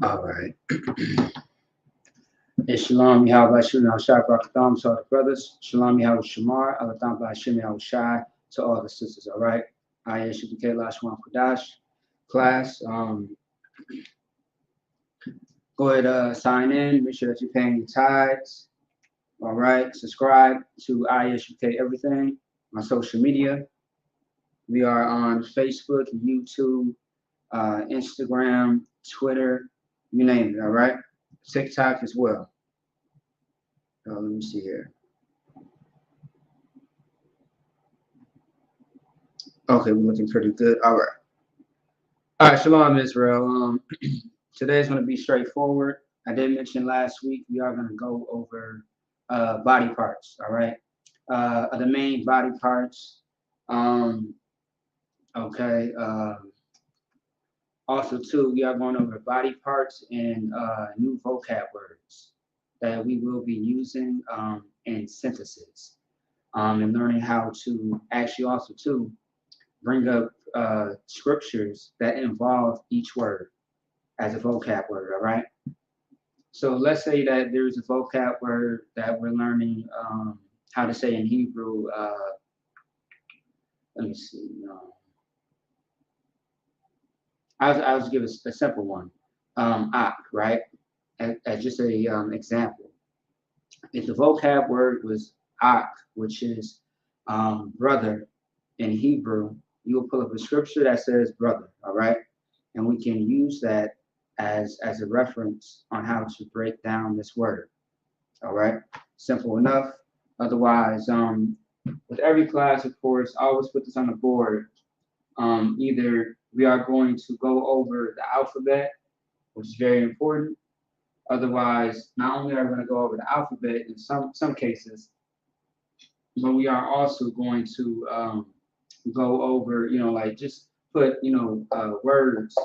All right. And Shalom, Yahweh Shem Shai Barakatham to all the brothers. Shalom, Yahweh Shamar, Alatham Ba'ashem Yahweh Shai to all the sisters. All right. I am Shabbat Lashawan Qadash class. Go ahead, sign in. Make sure that you're paying your tithes. All right. Subscribe to ISUK Everything on social media. We are on Facebook, YouTube, Instagram, Twitter, you name it. All right. TikTok as well. Let me see here. Okay, we're looking pretty good. All right. All right, Shalom, Israel. Today's going to be straightforward. I did mention last week we are going to go over body parts. All right. The main body parts. Okay. Also, too, we are going over body parts and new vocab words that we will be using in synthesis and learning how to actually also, too, bring up scriptures that involve each word as a vocab word, all right? So let's say that there's a vocab word that we're learning how to say in Hebrew. Let me see. I'll give a simple one. Ak, right? As just a example. If the vocab word was ak, which is brother in Hebrew, you will pull up a scripture that says brother, all right? And we can use that as a reference on how to break down this word, all right? Simple enough. Otherwise, with every class, of course, I always put this on the board. Either we are going to go over the alphabet, which is very important. Otherwise, not only are we going to go over the alphabet in some cases, but we are also going to go over, like just put, words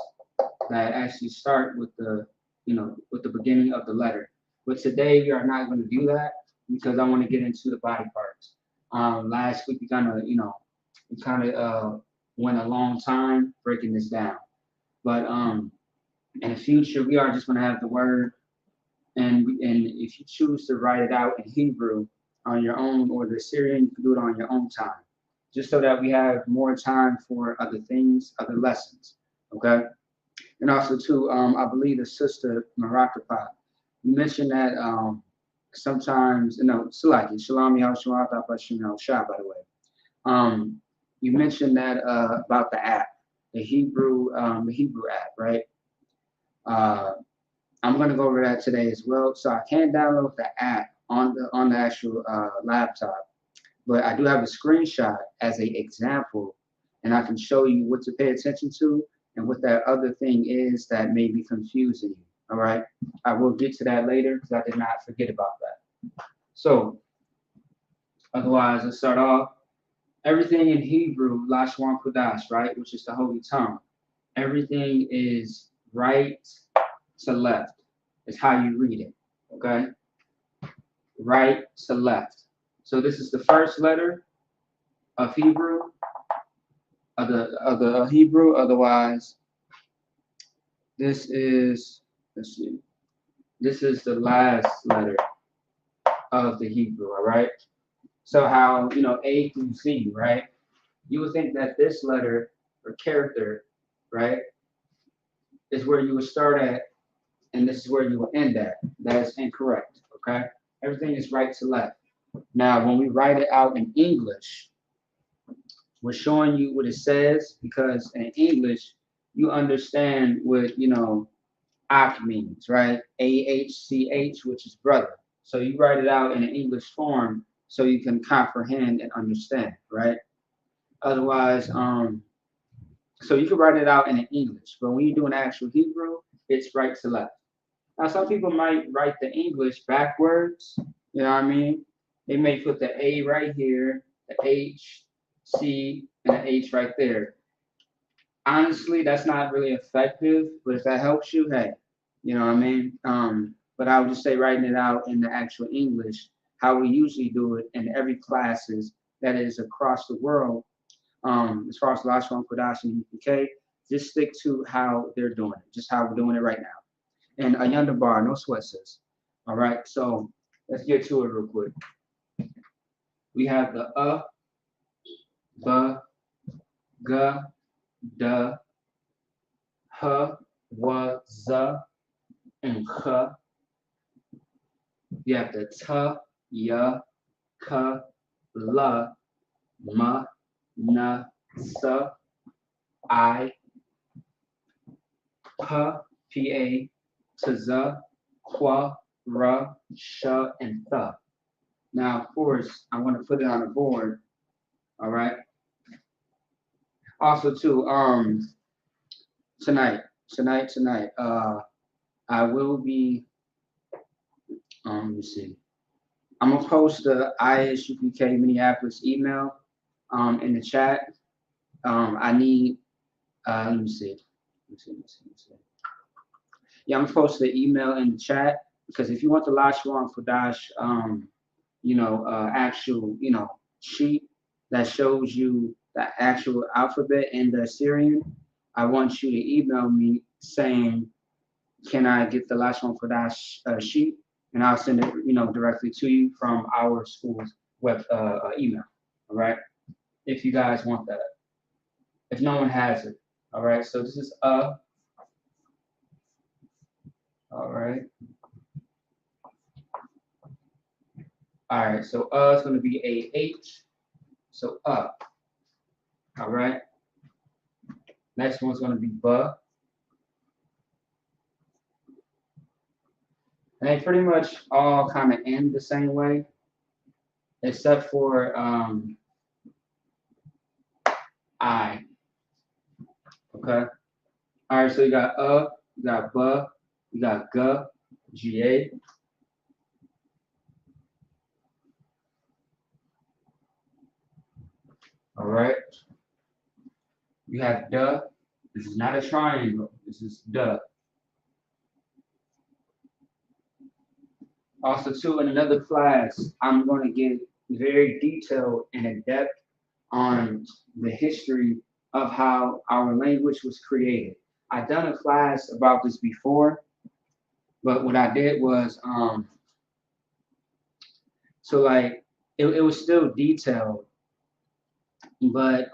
that actually start with with the beginning of the letter. But today we are not going to do that because I want to get into the body parts. Last week we kind of went a long time breaking this down. But in the future we are just going to have the word, and if you choose to write it out in Hebrew on your own or the Syrian, you can do it on your own time, just so that we have more time for other things, other lessons. Okay. And also, too, I believe the sister Marakapa, you mentioned that sometimes, Salaki, Shalom Yahushua, Shah, by the way. You mentioned that about the app, the Hebrew app, right? I'm going to go over that today as well. So I can download the app on the actual laptop, but I do have a screenshot as an example, and I can show you what to pay attention to and what that other thing is that may be confusing you. All right, I will get to that later because I did not forget about that. So, otherwise, let's start off. Everything in Hebrew, Lashawan Qadash, right, which is the holy tongue. Everything is right to left. Is how you read it. Okay, right to left. So this is the first letter of Hebrew, of the Hebrew. Otherwise, this is, let's see, this is the last letter of the Hebrew. All right. So how A through Z, right? You would think that this letter or character, right, is where you would start at, and this is where you will end at. That is incorrect. Okay. Everything is right to left. Now, when we write it out in English, we're showing you what it says because in English, you understand what, Ak means, right? AHCH, which is brother. So you write it out in an English form so you can comprehend and understand, right? Otherwise, so you can write it out in English, but when you do an actual Hebrew, it's right to left. Now, some people might write the English backwards, you know what I mean? They may put the A right here, the H, C, and the H right there. Honestly, that's not really effective, but if that helps you, hey, you know what I mean? But I would just say writing it out in the actual English, how we usually do it in every classes that is across the world, as far as Lashawan Qadash and UPK, just stick to how they're doing it, just how we're doing it right now. and a yonder bar, no sweat, sis. All right, so let's get to it real quick. We have the b, g, d, h, w, z, and ch. You have the t, y, k, l, m, n, s, I, p, p-a, t, z, qu, r, sh, and th. Now, of course, I'm going to put it on the board. All right. Also, too, tonight, I will be, let me see. I'm gonna post the ISUPK Minneapolis email, in the chat. I need, let me see. Yeah, I'm gonna post the email in the chat because if you want the Lashawan Qadash, actual, sheet that shows you the actual alphabet in the Assyrian, I want you to email me saying, can I get the Lashawan Qadash sheet? And I'll send it, directly to you from our school's web email. All right. If you guys want that. If no one has it. All right. So this is all right. All right. So is going to be a H. So All right. Next one's going to be B. And they pretty much all kind of end the same way, except for I. Okay. All right. So you got you got B, you got G, G-A. All right. You have duh. This is not a triangle. This is duh. Also, too, in another class, I'm going to get very detailed and in depth on the history of how our language was created. I've done a class about this before, but what I did was, so like, it was still detailed, but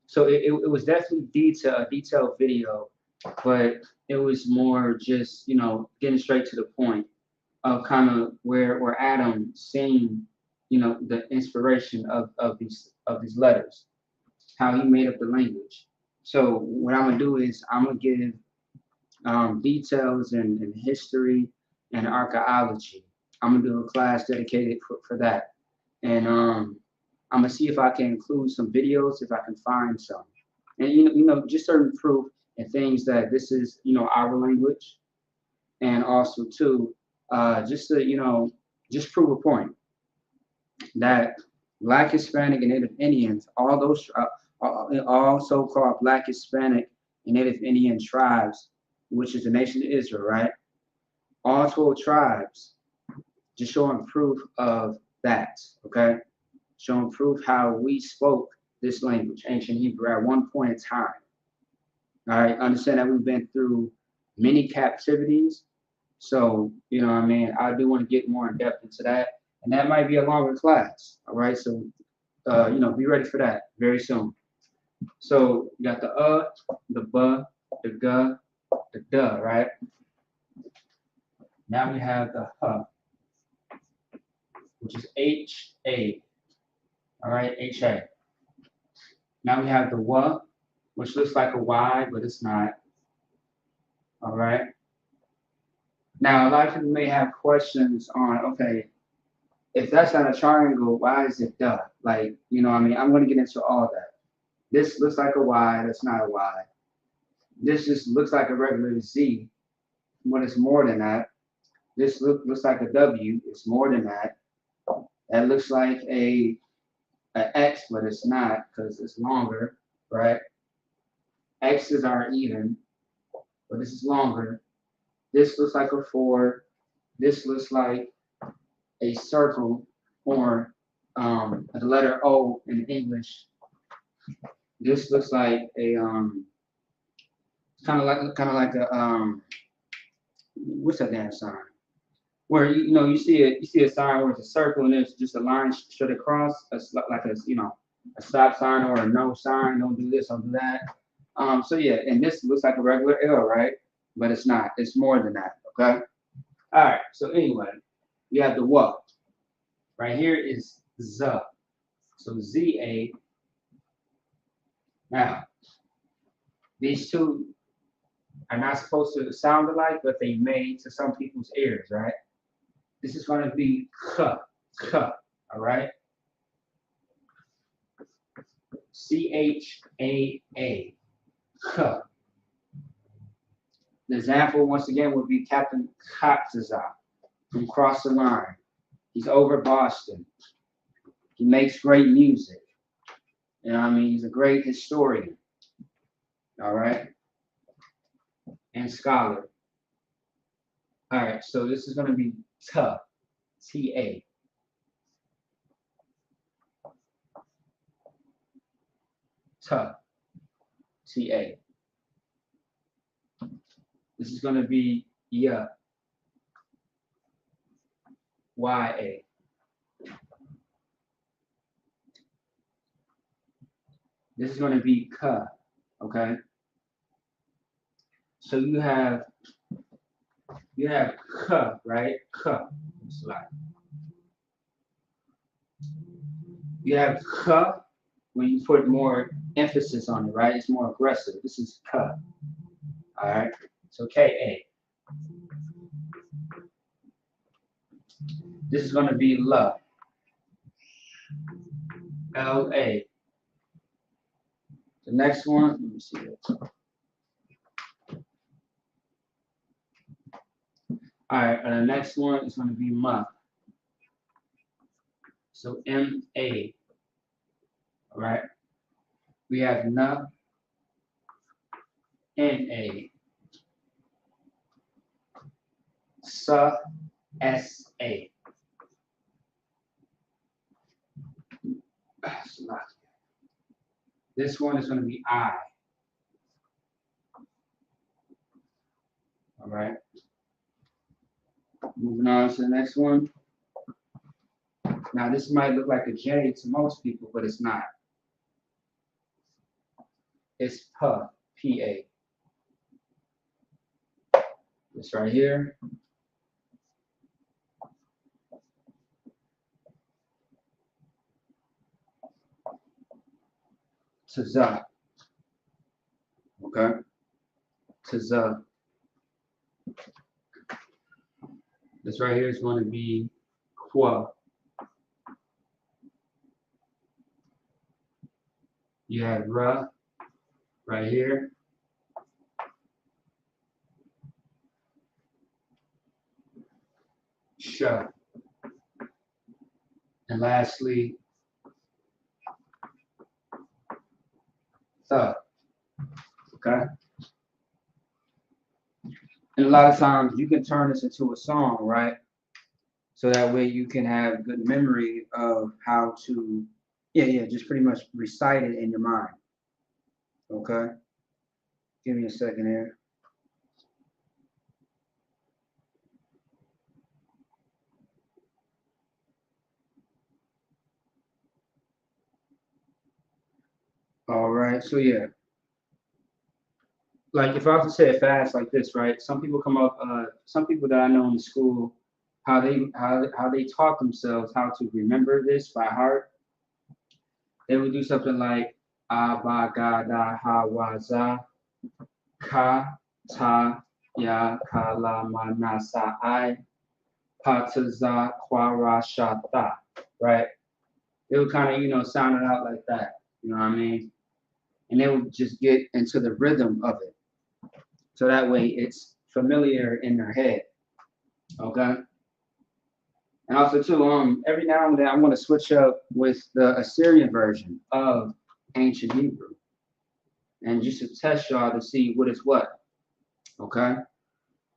so it was definitely a detailed video, but it was more just, getting straight to the point of kind of where Adam seeing, the inspiration of these letters, how he made up the language. So what I'm gonna do is I'm gonna give details and history and archaeology. I'm gonna do a class dedicated for that, and I'm gonna see if I can include some videos if I can find some, and just certain proof and things that this is our language, and also too just to just prove a point that Black, Hispanic, and Native Indians, all those all so-called Black, Hispanic, and Native Indian tribes, which is the nation of Israel, right? All 12 tribes, just showing proof of that, okay? Showing proof how we spoke this language, ancient Hebrew, at one point in time. All right, understand that we've been through many captivities. So, I do want to get more in depth into that. And that might be a longer class. All right, so, be ready for that very soon. So, you got the the B, the G, the duh, right? Now we have the H, which is H-A. All right, H-A. Now we have the W, which looks like a Y, but it's not. All right. Now, a lot of people may have questions on, okay, if that's not a triangle, why is it duh? Like, I'm going to get into all that. This looks like a Y, that's not a Y. This just looks like a regular Z, but it's more than that. This looks like a W, it's more than that. That looks like a X, but it's not because it's longer, right? X's are even, but this is longer. This looks like a 4. This looks like a circle, or the letter O in English. This looks like a It's kind of like a what's that damn sign? Where you see a sign where it's a circle and there's just a line straight across, like a stop sign or a no sign. Don't do this, don't do that. So yeah, and this looks like a regular L, right? But it's not. It's more than that. Okay. All right. So anyway, you have the what. Right here is Z. So ZA. Now these two are not supposed to sound alike, but they may to some people's ears, right? This is going to be k, k, all right? CHAA, k. The example, once again, would be Captain Khatzaza from Cross the Line. He's over Boston. He makes great music. You know what I mean? He's a great historian, all right? And scholar. All right, so this is going to be T, T-A. T, T-A. This is going to be Y, Y-A. This is going to be K, okay? So you have K, right? K. Slide. You have K when you put more emphasis on it, right? It's more aggressive. This is K. All right. So K-A. This is going to be L. L-A. The next one, let me see it. All right, and the next one is going to be M. So M-A. All right. We have N, N-A. S, S-A. This one is going to be I. All right. Moving on to the next one. Now, this might look like a J to most people, but it's not. It's P, P-A. This right here. Tza. Okay? Tza. This right here is going to be Qua. You have Ra right here. Sha. And lastly, Tha. Okay? And a lot of times you can turn this into a song, right? So that way you can have good memory of how to, just pretty much recite it in your mind. Okay? Give me a second here. All right, so yeah. Like if I was to say it fast like this, right? Some people come up, some people that I know in the school, how they taught themselves how to remember this by heart. They would do something like Abagada Hawaza Ka Ta Ya Kalamanasa I Pataza Kwarashata. Right? It would kind of, sound it out like that. You know what I mean? And they would just get into the rhythm of it. So that way it's familiar in their head. Okay? And also too, every now and then I'm going to switch up with the Assyrian version of ancient Hebrew. And just to test y'all to see what is what. Okay?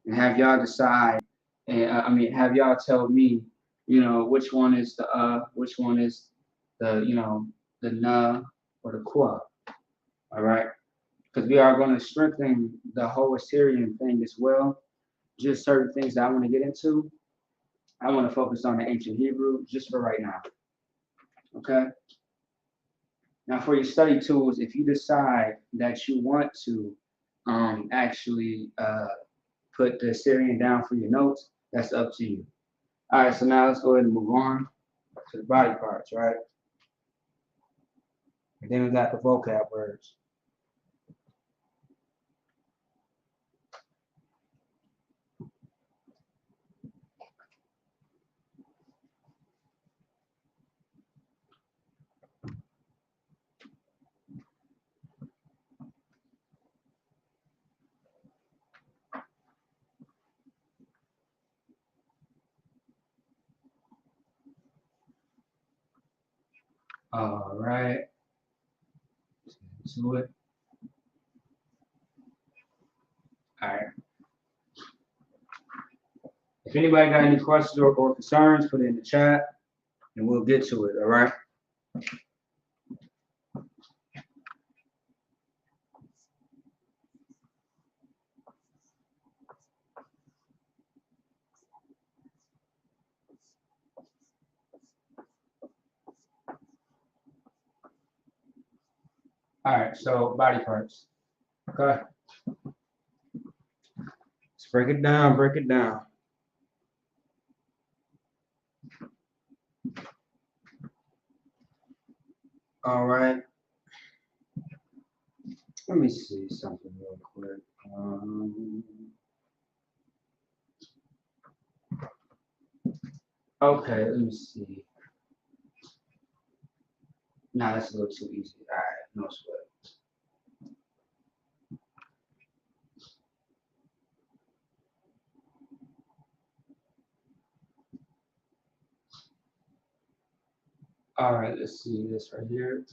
And have y'all decide, and have y'all tell me, which one is the which one is the, the na or the qua. All right? because we are going to strengthen the whole Assyrian thing as well. Just certain things that I want to get into. I want to focus on the ancient Hebrew just for right now. Okay. Now, for your study tools, if you decide that you want to actually put the Assyrian down for your notes, that's up to you. All right, so now let's go ahead and move on to the body parts, right? And then we got the vocab words. All right, let's do it. All right. If anybody got any questions or concerns, put it in the chat, and we'll get to it. All right. All right. So body parts. Okay. Let's break it down. Break it down. All right. Let me see something real quick. Okay, let me see. Nah, that's a little too easy. All right, no sweat. All right, let's see this right here.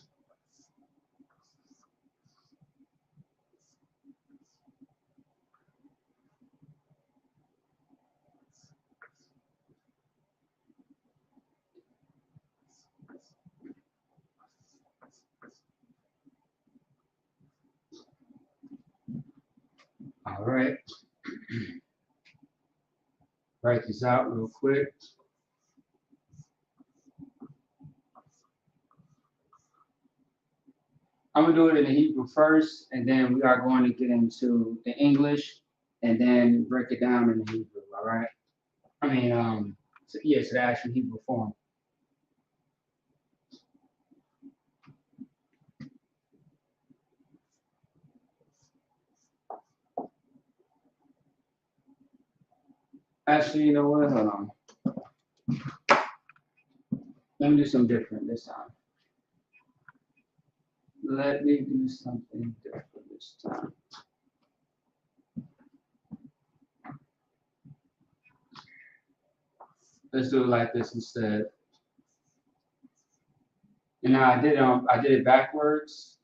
All right. Write this out real quick. I'm gonna do it in the Hebrew first, and then we are going to get into the English, and then break it down in the Hebrew. All right. I mean, so, yeah, so the actual Hebrew form. Actually, you know what? Hold on. Let me do something different this time. Let me do something different this time. Let's do it like this instead. And now I did it backwards.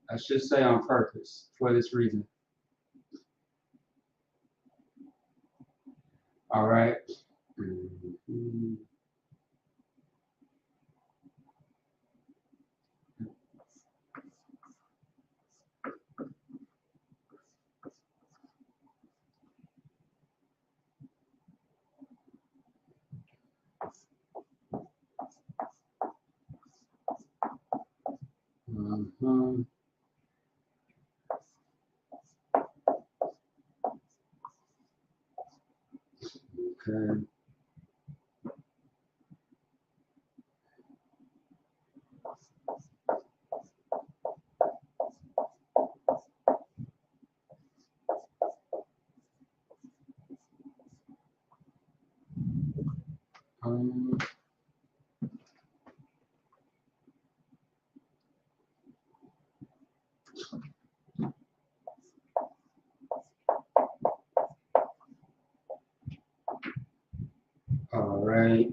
I should say on purpose for this reason. All right. Mm-hmm. Okay. Um, all right.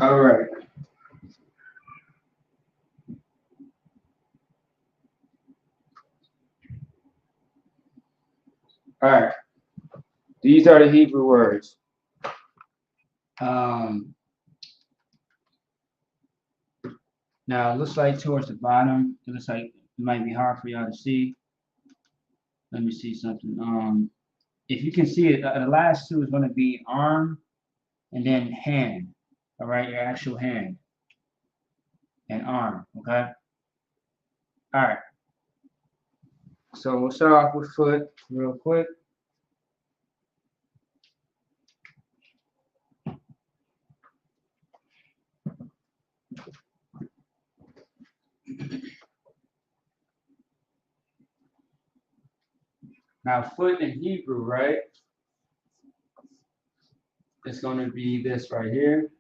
All right. All right. These are the Hebrew words. Um, Now it looks like towards the bottom, it looks like it might be hard for y'all to see. Let me see something. If you can see it, the last two is going to be arm and then hand. All right, your actual hand and arm. Okay. All right. So we'll start off with foot real quick. Now foot in Hebrew, right? It's going to be this right here.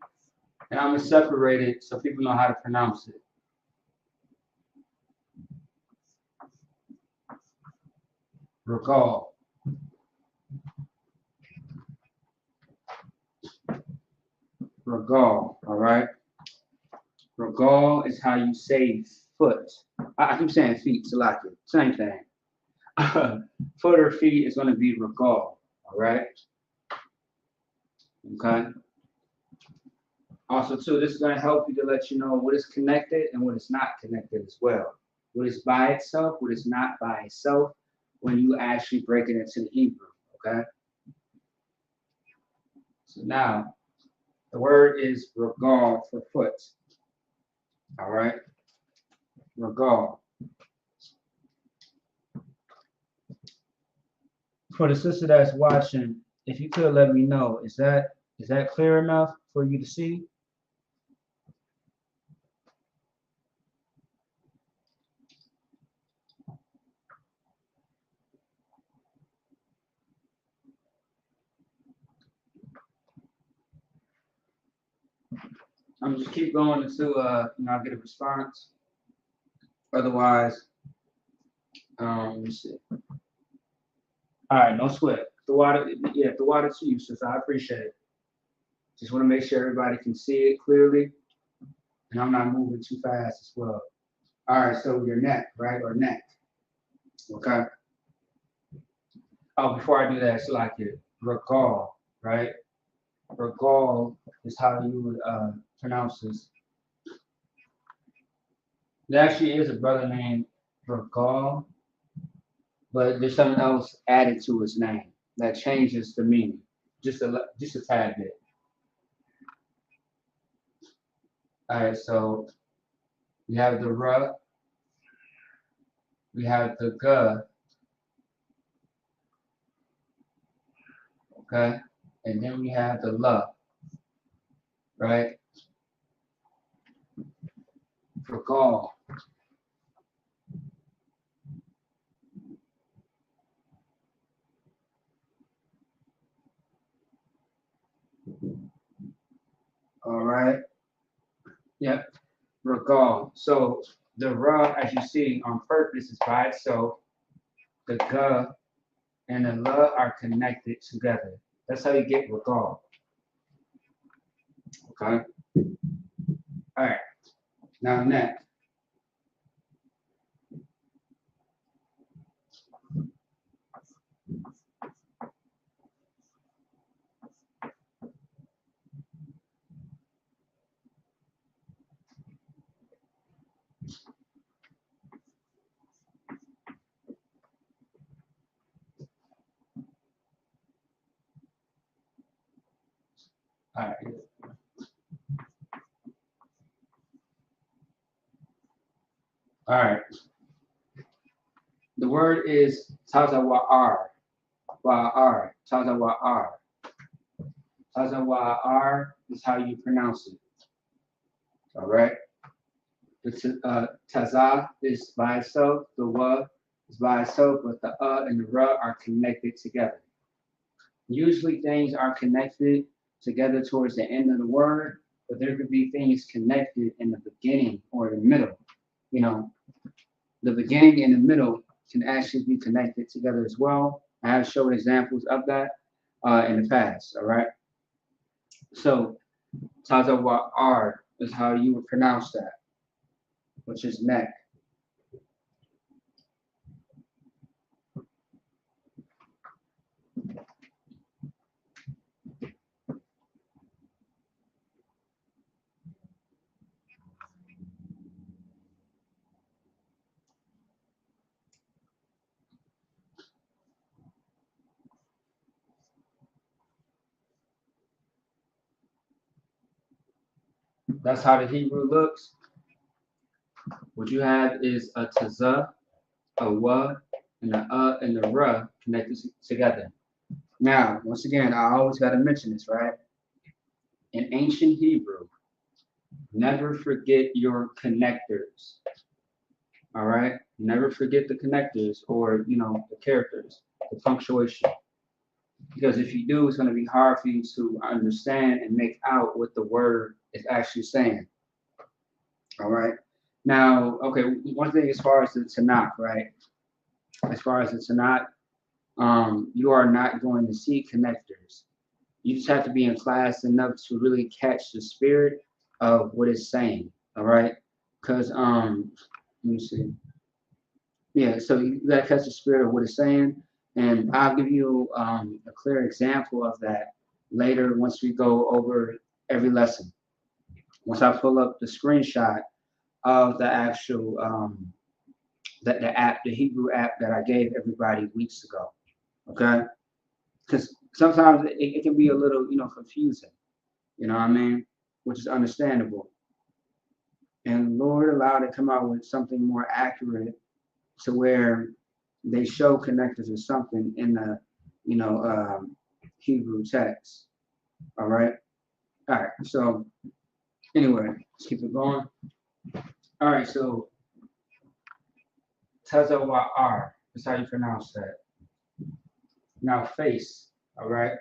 And I'm going to separate it so people know how to pronounce it. Regal. Regal, all right? Regal is how you say foot. I keep saying feet, Salaki. Same thing. Foot or feet is going to be regal, all right? Okay? Also, too, this is going to help you to let you know what is connected and what is not connected as well. What is by itself, what is not by itself, when you actually break it into the Hebrew, okay? So now, the word is regal for foot, all right? Regal. For the sister that's watching, if you could let me know, is that clear enough for you to see? I'm just keep going until I get a response. Otherwise, let me see. All right, no sweat. The water, yeah, the water to you, sis. I appreciate it. Just want to make sure everybody can see it clearly, and I'm not moving too fast as well. All right, so your neck, right, or neck. Okay. Oh, before I do that, it's like it. Regal, right? Regal is how you would pronounce this. There actually is a brother named Regal, but there's something else added to his name that changes the meaning just a tad bit. All right, so we have the R, we have the G, okay, and then we have the L, right? For call. All right. Yep. Regal. So the R, as you see, on purpose is by itself. The G and the L are connected together. That's how you get regal. Okay. All right. Now next. All right. All right. The word is tazawa'ar. Wa'ar. Tazawa'ar. Tazawa'ar is how you pronounce it. All right. The taza is by itself. The wa is by itself, but the and the ra are connected together. Usually things are connected together towards the end of the word, but there could be things connected in the beginning or the middle. You know, the beginning and the middle can actually be connected together as well. I have shown examples of that in the past. All right. So Tazawa'ar is how you would pronounce that, which is neck. That's how the Hebrew looks. What you have is a tazah, a wa, and a ra connected together. Now, once again, I always got to mention this, right? In ancient Hebrew, never forget your connectors. All right? Never forget the connectors or, the characters, the punctuation. Because if you do, it's going to be hard for you to understand and make out what the word is actually saying. All right? Now, okay, one thing as far as the Tanakh, right? As far as the Tanakh, you are not going to see connectors. You just have to be in class enough to really catch the spirit of what it's saying. All right? Because, let me see. Yeah, so you gotta catch the spirit of what it's saying, and I'll give you a clear example of that later once we go over every lesson. Once I pull up the screenshot of the actual the app, the Hebrew app that I gave everybody weeks ago. Okay, because sometimes it can be a little confusing. You know what I mean? Which is understandable. And Lord allowed it to come out with something more accurate to where they show connectors or something in the Hebrew text. All right. All right. So anyway, let's keep it going. All right. So Tazawa'ar is how you pronounce that. Now face. All right.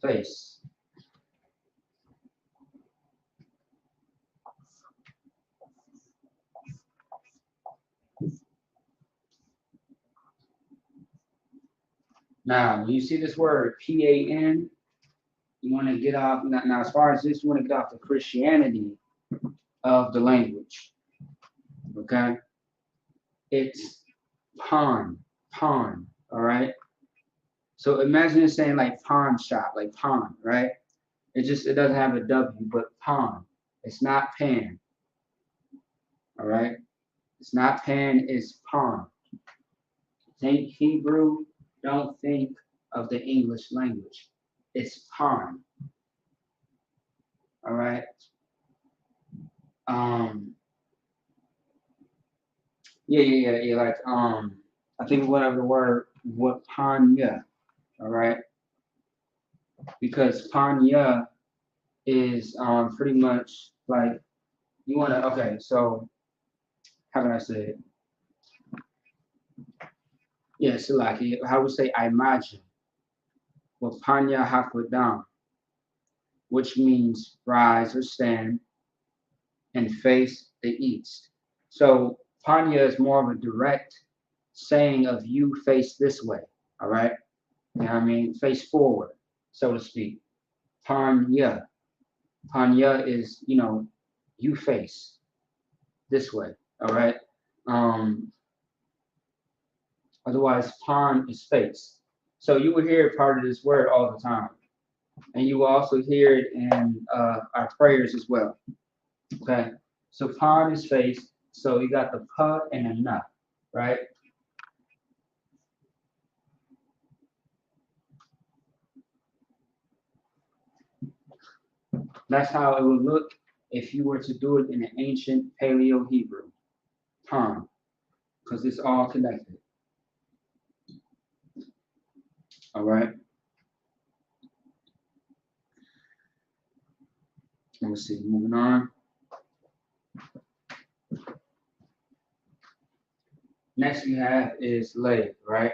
Face. Now, when you see this word PAN, you want to get off. Now, as far as this, you want to get off the Christianity of the language. Okay? It's pawn. All right? So imagine it saying like pawn shop, like pawn, right? It doesn't have a W, but pawn. It's not pan. All right? It's not pan, it's pawn. Think Hebrew, don't think of the English language. It's pawn. All right. Yeah. Like I think whatever the word what panya. All right. Because panya is pretty much like you wanna okay, so how can I say it? Yeah, so like how we say I imagine. Well panya hakodam, which means rise or stand and face the east. So panya is more of a direct saying of you face this way. All right. You know what I mean? Face forward, so to speak. Panya. Panya is, you face this way. All right. Um, Otherwise, pan is face. So you will hear part of this word all the time. And you will also hear it in our prayers as well. Okay. So pan is face. So you got the pa and the na, right? That's how it would look if you were to do it in an ancient Paleo Hebrew. Pan, because it's all connected. All right. Let me see. Moving on. Next we have is leg, right?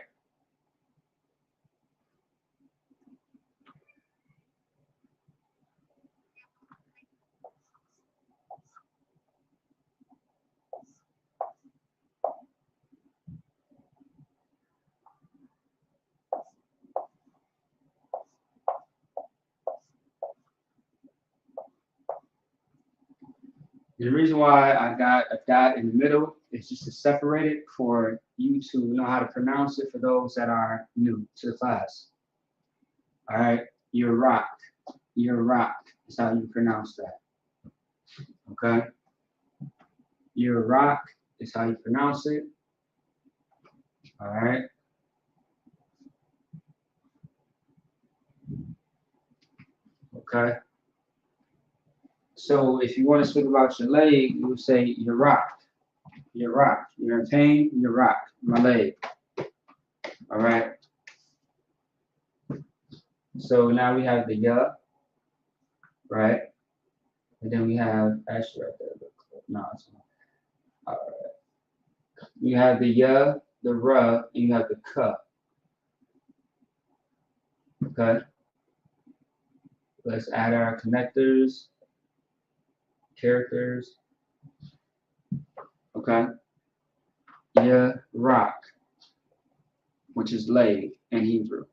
And the reason why I got a dot in the middle is just to separate it for you to know how to pronounce it for those that are new to the class. All right, Iraq, Iraq is how you pronounce that. Okay, Iraq is how you pronounce it. All right. Okay. So if you want to speak about your leg, you would say Iraq, Iraq. You're in pain, Iraq, my leg. All right. So now we have the ya, right? And then we have actually right there. No, it's not. All right. You have the ya, the ra, and you have the ka. Okay. Let's add our connectors, characters. Okay. Ya, rock, which is leg in Hebrew.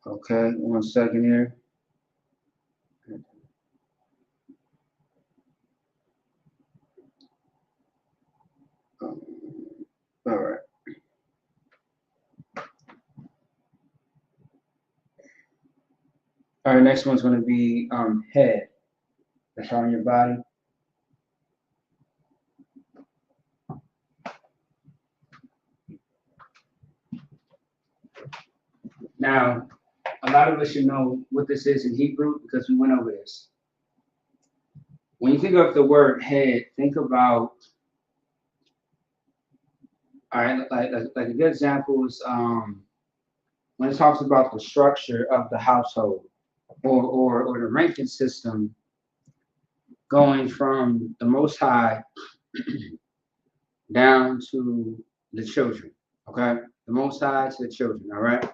Okay, 1 second here. All right. All right, next one's going to be head. That's on your body. Now, a lot of us should know what this is in Hebrew because we went over this. When you think of the word head, think about, all right, like a good example is when it talks about the structure of the household or the ranking system going from the Most High down to the children, okay? The Most High to the children, all right?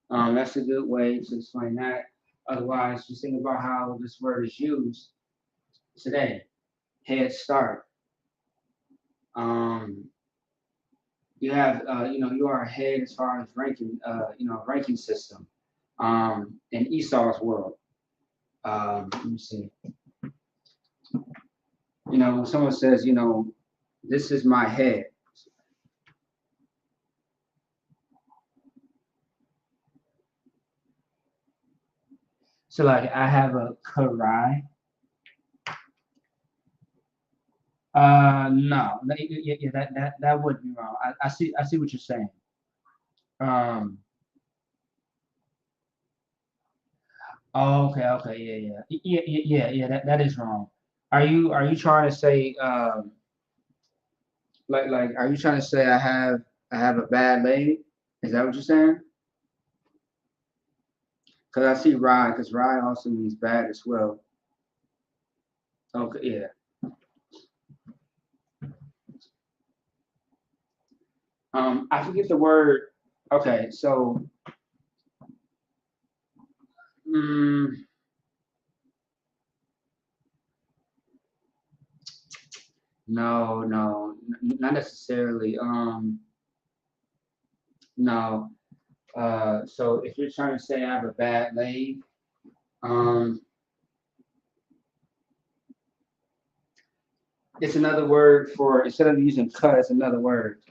That's a good way to explain that. Otherwise, just think about how this word is used today. Head start. You have, you are ahead as far as ranking, ranking system. In Esau's world. Let me see. When someone says, this is my head. So like I have a karai. No, yeah, that would be wrong. I see what you're saying. Oh, okay, yeah. That is wrong. Are you trying to say like are you trying to say I have a bad leg? Is that what you're saying? Because I see rye, because rye also means bad as well. Okay, yeah. I forget the word. Okay, so no, not necessarily. No. So if you're trying to say I have a bad leg, it's another word for instead of using cut, it's another word.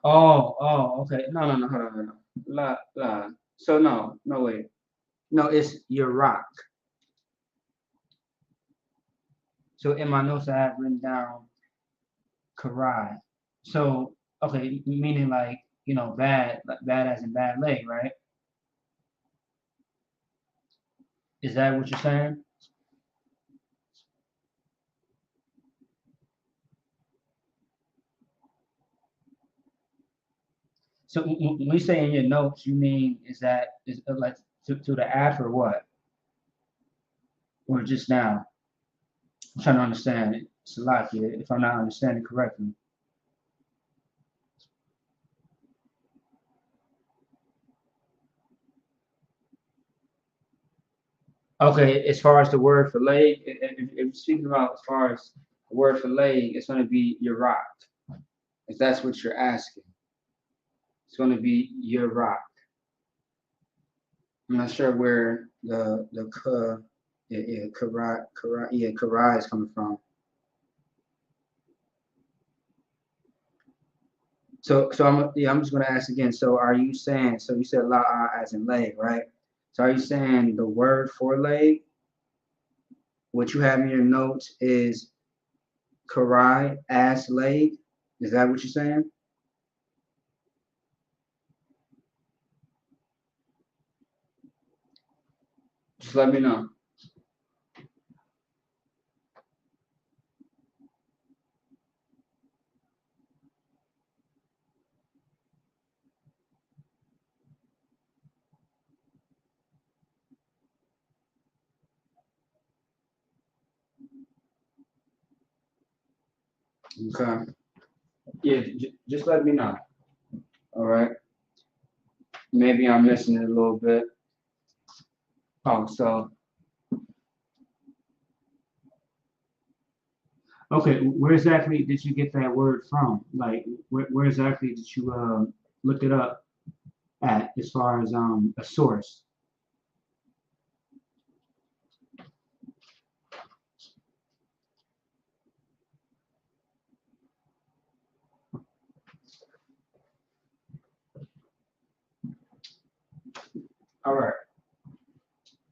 Oh, okay. No, hold on. La. So no, wait. No, it's your rock. So in my notes I have written down karai. So okay, meaning like bad, like bad as in bad leg, right? Is that what you're saying? So when you say in your notes, you mean is like to the after what? Or just now? I'm trying to understand it. It's a lot here, if I'm not understanding correctly. Okay, as far as the word for leg, if you're speaking about as far as the word for leg, it's going to be Iraq, if that's what you're asking. It's going to be your rock. I'm not sure where the ka, kara is coming from. So I'm just gonna ask again. So are you saying, so you said la as in leg, right? So are you saying the word for leg, what you have in your notes is karai as leg? Is that what you're saying? Just let me know. Okay. Yeah, just let me know. All right. Maybe I'm missing it a little bit. Oh, so okay, where exactly did you get that word from? Like, where exactly did you look it up at, as far as a source? All right.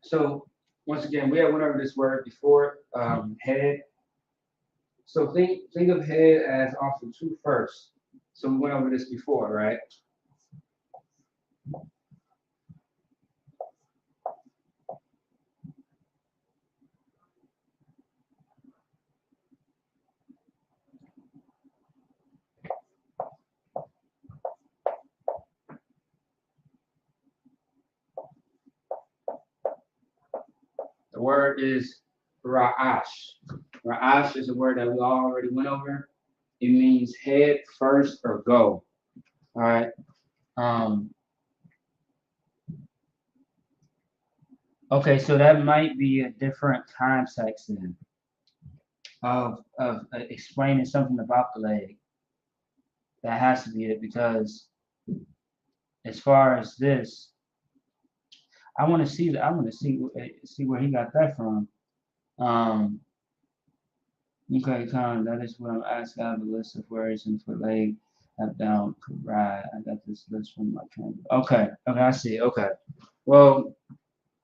So once again, we have went over this word before, head. So think of head as also two first. So we went over this before, right? The word is ra'ash. Ra'ash is a word that we already went over. It means head first or go. All right. Um, okay, so that might be a different context then of explaining something about the leg. That has to be it, because as far as this, I want to see that. I want to see where he got that from. Um, okay, Con, that is what I'm asking. I have a list of words and for leg. Up down, right. I got this list from my calendar. Okay, okay, I see. Okay, well,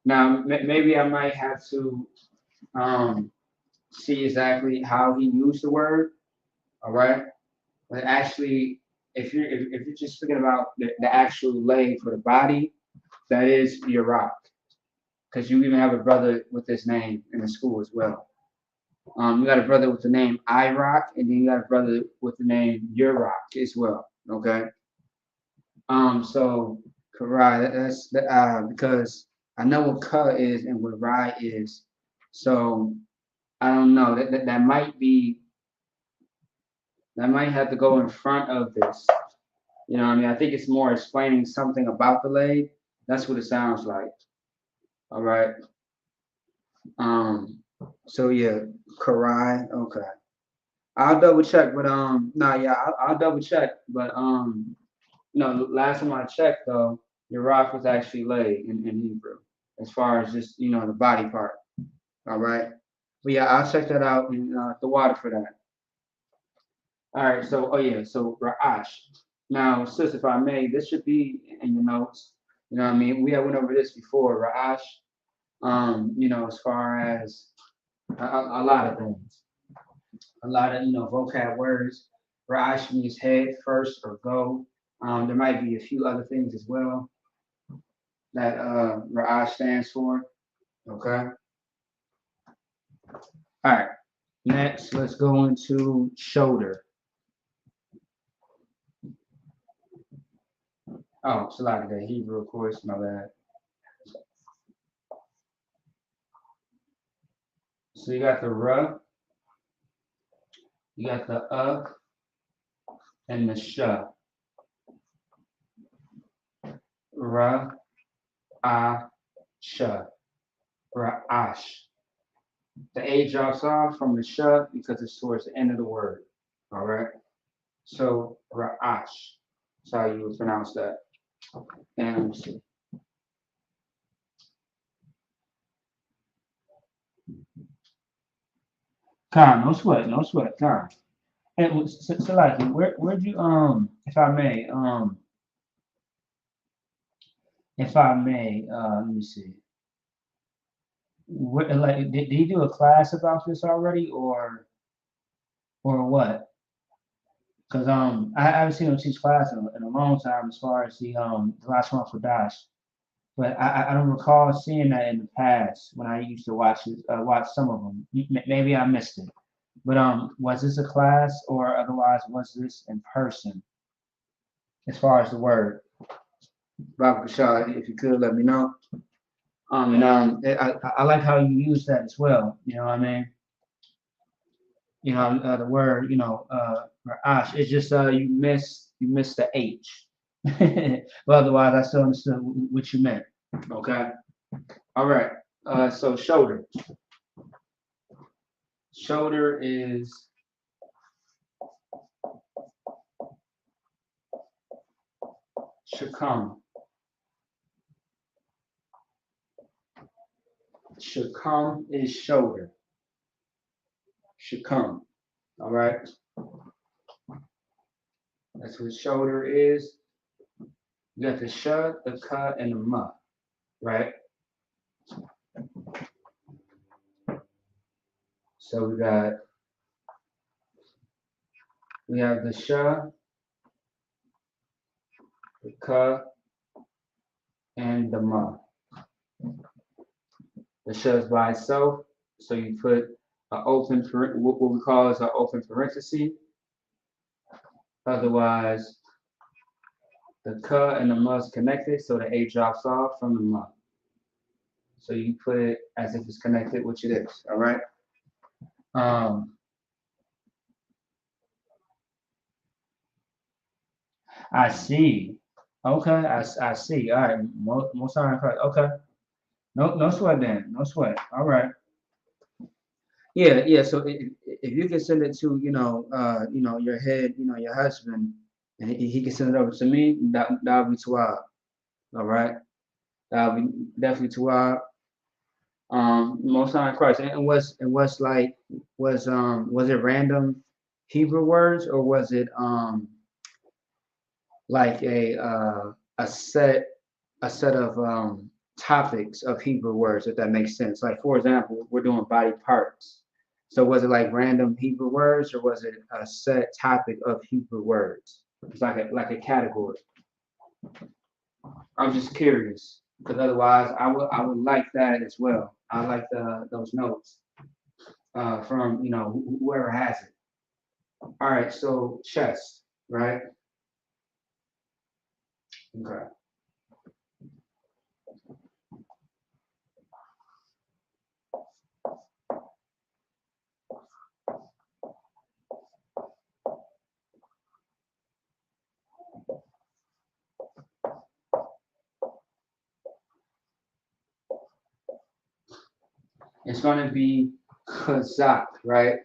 now maybe I might have to um see exactly how he used the word. All right, but actually, if you're just thinking about the actual leg for the body, that is your rock, because you even have a brother with this name in the school as well. You got a brother with the name I Rock, and then you got a brother with the name Your Rock as well. Okay. So Karai, that's because I know what Ka is and what Rai is. So I don't know. That might be, that might have to go in front of this. You know what I mean? I think it's more explaining something about the leg. That's what it sounds like. All right. Um. So yeah, Karai. Okay. I'll double check, but no, yeah, I'll double check, but no, last time I checked though, your rock was actually leg in Hebrew, as far as just the body part. All right, but yeah, I'll check that out in the water for that. All right, so oh yeah, so Ra'ash. Now, sis, if I may, this should be in your notes. You know what I mean? We had went over this before, Ra'ash. As far as a lot of things, a lot of vocab words. Ra'ash means head first or go. There might be a few other things as well that Ra'ash stands for. Okay. All right. Next, let's go into shoulder. Oh, it's a lot of that Hebrew, of course. My bad. So you got the ra, you got the and the sha. Ra, sha, ra'ash. The a drops off from the sha because it's towards the end of the word. All right. So ra'ash. That's how you would pronounce that. And let me see. Khan, no sweat, no sweat, Khan. And so like, where'd you if I may, let me see. What, like, did you do a class about this already, or what? Because I haven't seen him teach class in a long time as far as the Lashawan Qadash. But I don't recall seeing that in the past when I used to watch some of them. Maybe I missed it. But was this a class or otherwise was this in person as far as the word? Robert Bashar, if you could let me know. And I like how you use that as well. You know what I mean? The word, for ash, it's just you miss the H. But otherwise, I still understood what you meant. Okay. All right. So shoulder. Shoulder is shakam. Shakam is shoulder. Shakam. All right. That's what shoulder is. You got the sh, the ka, and the ma. Right. So we have the sh, the ka, and the ma. The sh is by itself, so you put an open what we call is an open parenthesis. Otherwise, the ka and the ma is connected, so the a drops off from the ma. So you put it as if it's connected, which it is. All right. I see. Okay, I see. All right, most time correct. Okay, no sweat then, no sweat. All right. Yeah, yeah. So if you can send it to your head, your husband, and he can send it over to me, that'll be Tawab. All right, that'll be definitely Tawab. Most time Christ, and what's like was it random Hebrew words or was it like a set of topics of Hebrew words, if that makes sense. Like for example, we're doing body parts. So was it like random Hebrew words, or was it a set topic of Hebrew words? It's like a category. I'm just curious because otherwise, I would like that as well. I like those notes from whoever has it. All right, so chest, right? Okay. It's gonna be Kazakh, right?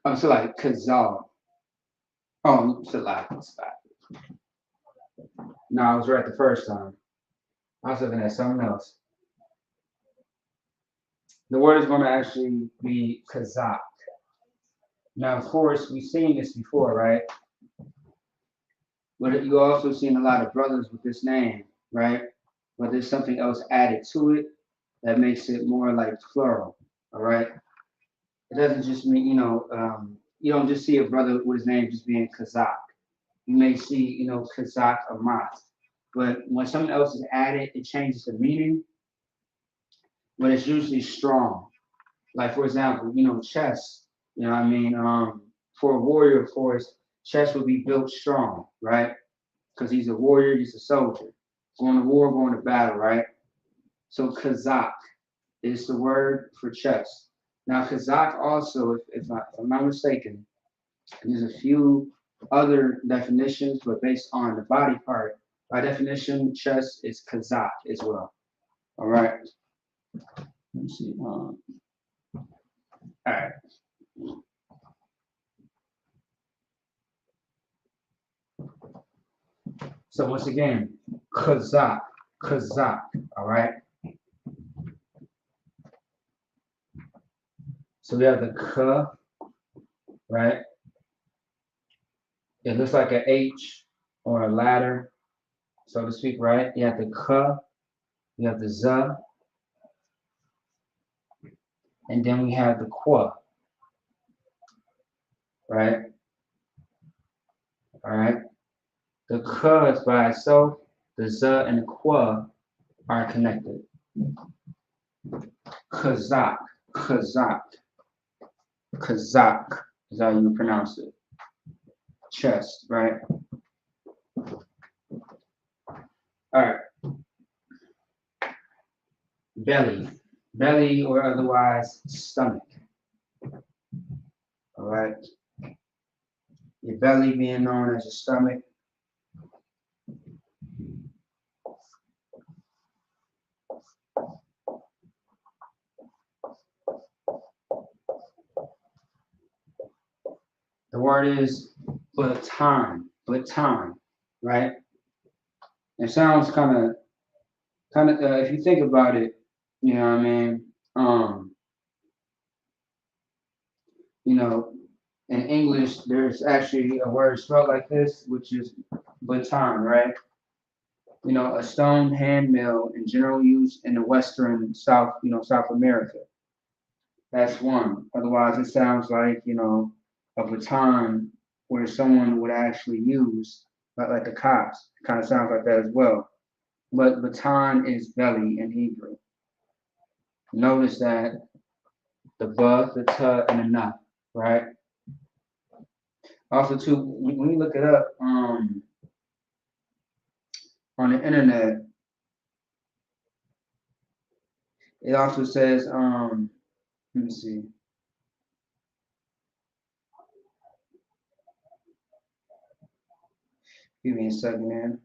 I'm so like Kazal. Oh, so like no, I was right the first time. I was looking at something else. The word is going to actually be Kazakh. Now, of course, we've seen this before, right? But you also seen a lot of brothers with this name, right? But there's something else added to it that makes it more like plural, all right? It doesn't just mean, you don't just see a brother with his name just being Kazakh. You may see, Kazakh Amat. But when something else is added, it changes the meaning, but it's usually strong. Like for example, chess. You know what I mean? For a warrior, of course, chess would be built strong, right? Because he's a warrior, he's a soldier, going to war, going to battle, right? So Kazakh is the word for chess. Now Kazakh also, if I'm not mistaken, there's a few other definitions, but based on the body part, by definition, chess is Kazakh as well. All right. Let me see. All right. So once again, Kazakh, all right? So we have the K, right? It looks like an H or a ladder, so to speak, right? You have the K, you have the Z, and then we have the Qua, right? All right. The K is by itself, the Z and the Qua are connected. Kazakh, Kazakh, Kazakh is how you pronounce it. Chest, right? All right. Belly, belly or otherwise stomach. All right. Your belly being known as your stomach. The word is baton, right? It sounds if you think about it, you know what I mean? You know, in English, there's actually a word spelled like this, which is baton, right? You know, a stone hand mill in general use in the Western South, South America. That's one. Otherwise, it sounds like, a baton where someone would actually use, like the cops. It kind of sounds like that as well. But baton is belly in Hebrew. Notice that the ba, the ta, and the na, right? Also, too, when you look it up on the internet, it also says, let me see. Give me a second, man.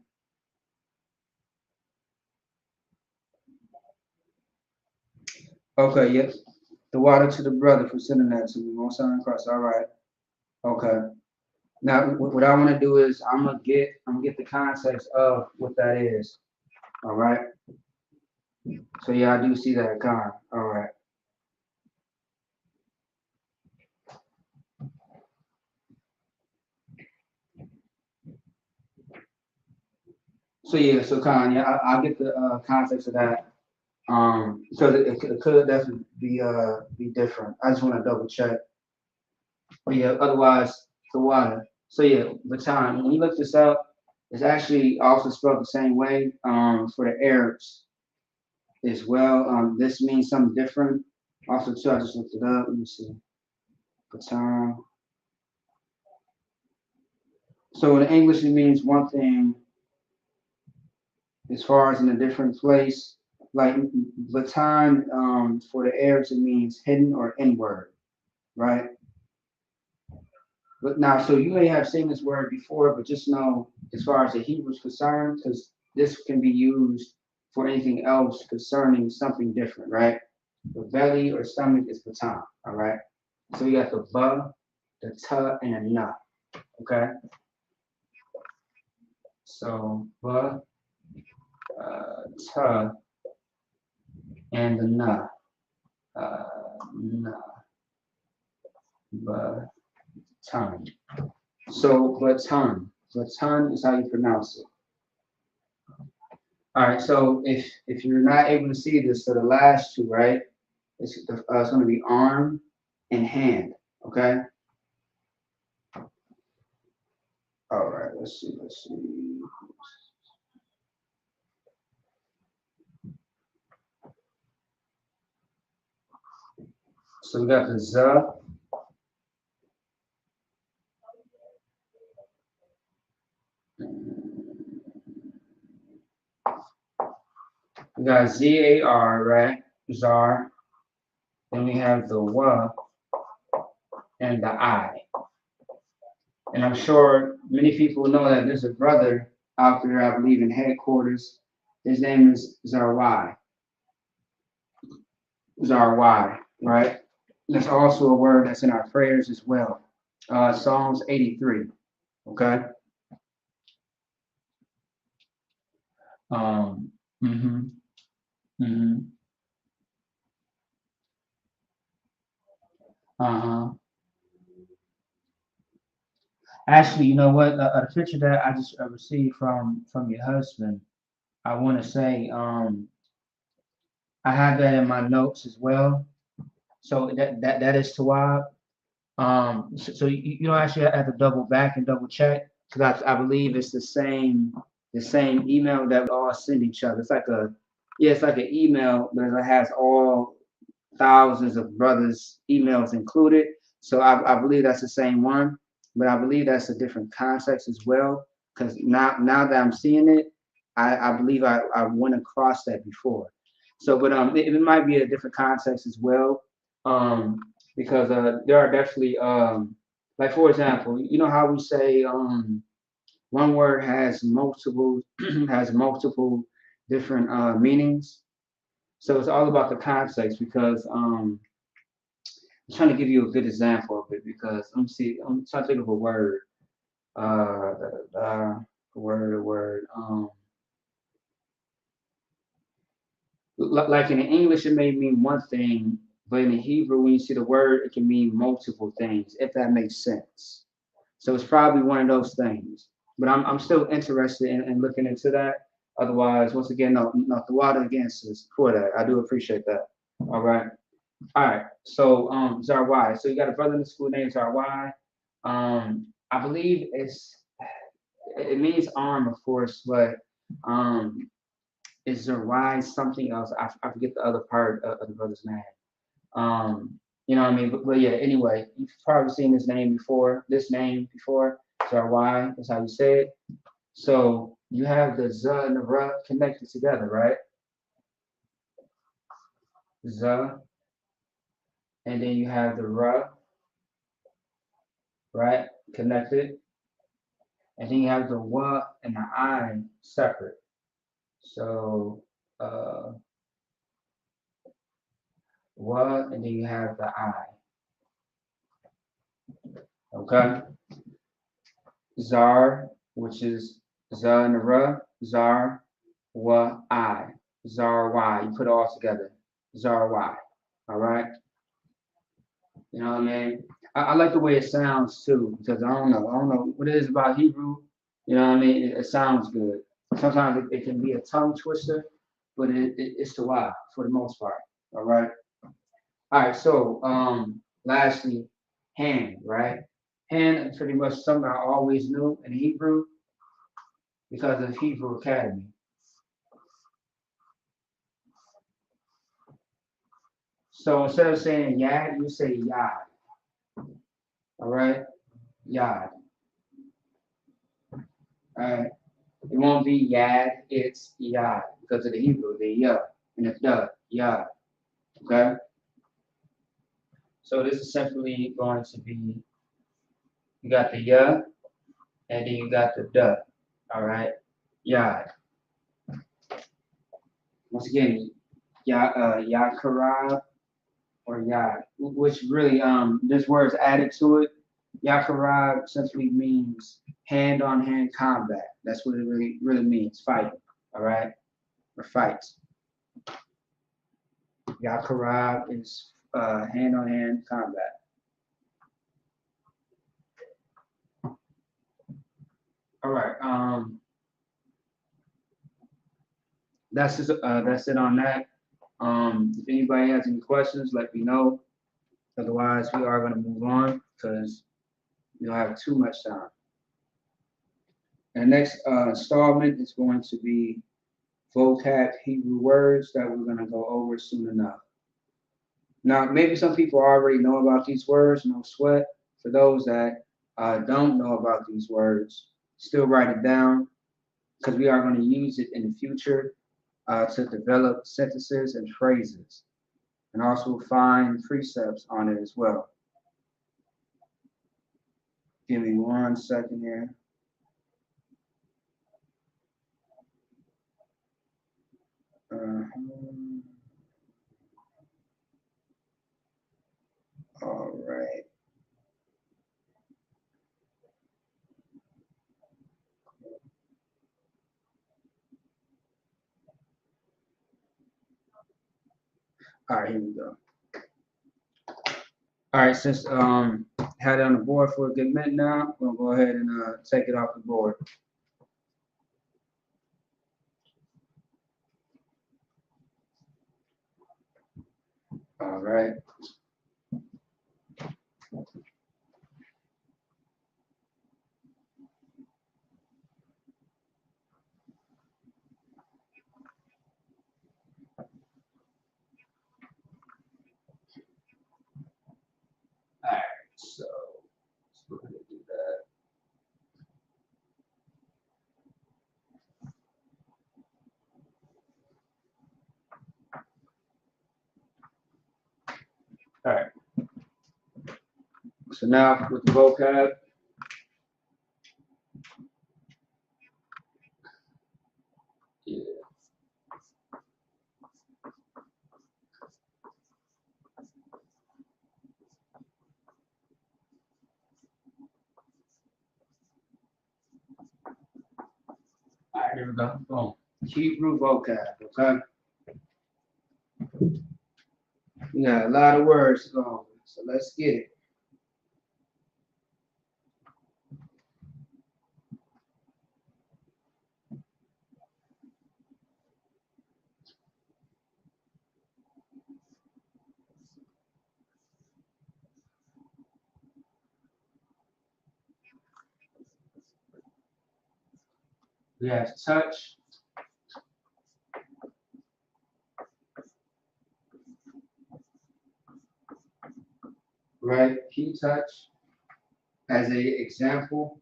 Okay, yep. The water to the brother for sending that to me. Most on cross. All right. Okay. Now, what I want to do is I'm gonna get the context of what that is. All right. So yeah, I do see that, Con. All right. So yeah, so Con, yeah, I'll get the context of that. Because it could definitely be different. I just want to double check. But yeah, otherwise the water. So yeah, baton. When you look this up, it's actually also spelled the same way for the Arabs as well. This means something different. Also, too, I just looked it up. Let me see. Baton. So in English, it means one thing as far as in a different place. Like baton for the Arabs, it means hidden or inward, right? But now, so you may have seen this word before, but just know as far as the Hebrew is concerned, because this can be used for anything else concerning something different, right? The belly or stomach is baton, all right? So you got the ba, the ta, and the na, okay? So ba, ta, and the na, na, ba, ton. So baton, baton is how you pronounce it. All right, so if you're not able to see this, so the last two, right? It's going to be arm and hand. Okay. All right. Let's see. Let's see. So we got the Z. We got ZAR, right? Zar. Then we have the W and the I. And I'm sure many people know that there's a brother out there, I believe, in headquarters. His name is Zarwai. Zarwai, right? That's also a word that's in our prayers as well. Psalms 83. Okay. Um, mm-hmm, mm-hmm, uh-huh. Actually, you know what? A picture that I just received from your husband, I want to say, I have that in my notes as well. So that is Tawab. So you don't actually have to double back and double check because I believe it's the same email that we all send each other. It's like a yeah, it's like an email, but it has all thousands of brothers' emails included. So I believe that's the same one, but I believe that's a different context as well. Because now that I'm seeing it, I believe I went across that before. So, but it might be a different context as well. Um, because there are definitely like for example, you know how we say one word has multiple has multiple different meanings. So it's all about the context because I'm trying to give you a good example of it because let me see. I'm trying to think of a word. A word. Like in English, it may mean one thing, but in Hebrew, when you see the word, it can mean multiple things, if that makes sense. So it's probably one of those things. But I'm still interested in looking into that. Otherwise, once again, no, the water against us for that. I do appreciate that. All right. All right. So Zarwai. So you got a brother in the school named Zarwai. I believe it means arm, of course, but um is Zarwai something else? I forget the other part of the brother's name. You know what I mean? But yeah, anyway, you've probably seen this name before. Zarwai is how you say it. So you have the Z and the R connected together, right? Z, and then you have the R, right? Connected. And then you have the W and the I separate. So uh W and then you have the I. Okay? Zar, which is Z and the R, Zar, Wa I. Zar Y. You put it all together. Zar Y. All right? You know what I mean? I like the way it sounds too, because I don't know. I don't know what it is about Hebrew. You know what I mean? It sounds good. Sometimes it can be a tongue twister, but it's the Y for the most part. All right. All right. So lastly, hand, right? Hand is pretty much something I always knew in Hebrew because of Hebrew Academy. So instead of saying yad, you say yad. All right, yad. All right. It won't be yad, it's yad because of the Hebrew, the ya and the yad. Okay. So this is simply going to be you got the ya and then you got the duh. All right, yad. Once again, yakarab or yad, which really this word is added to it. Yakarab simply means hand on hand combat. That's what it really means, fighting. All right, or fight. Yakarab is hand on hand combat. All right, that's it on that. If anybody has any questions, let me know. Otherwise, we are going to move on because we don't have too much time. And the next installment is going to be vocab Hebrew words that we're going to go over soon enough. Now, maybe some people already know about these words, no sweat. For those that don't know about these words, still write it down because we are going to use it in the future to develop sentences and phrases and also find precepts on it as well. Give me 1 second here. Uh, all right. All right, here we go. All right, since had it on the board for a good minute now, we'll go ahead and take it off the board. All right. All right, so let's go ahead and do that. All right. So now with the vocab, yeah. All right, here we go. Boom. Hebrew vocab, okay? We got a lot of words to go over, so let's get it. We have touch, right? Key touch as a example.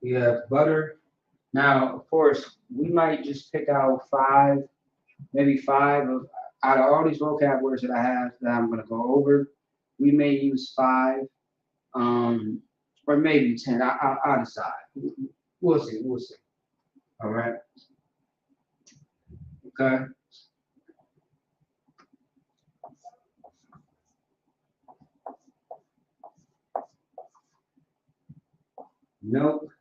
We have butter. Now, of course, we might just pick out five, maybe five of out of all these vocab words that I have that I'm going to go over. We may use five, or maybe 10. I'll decide. We'll see. We'll see. All right. Okay. Milk,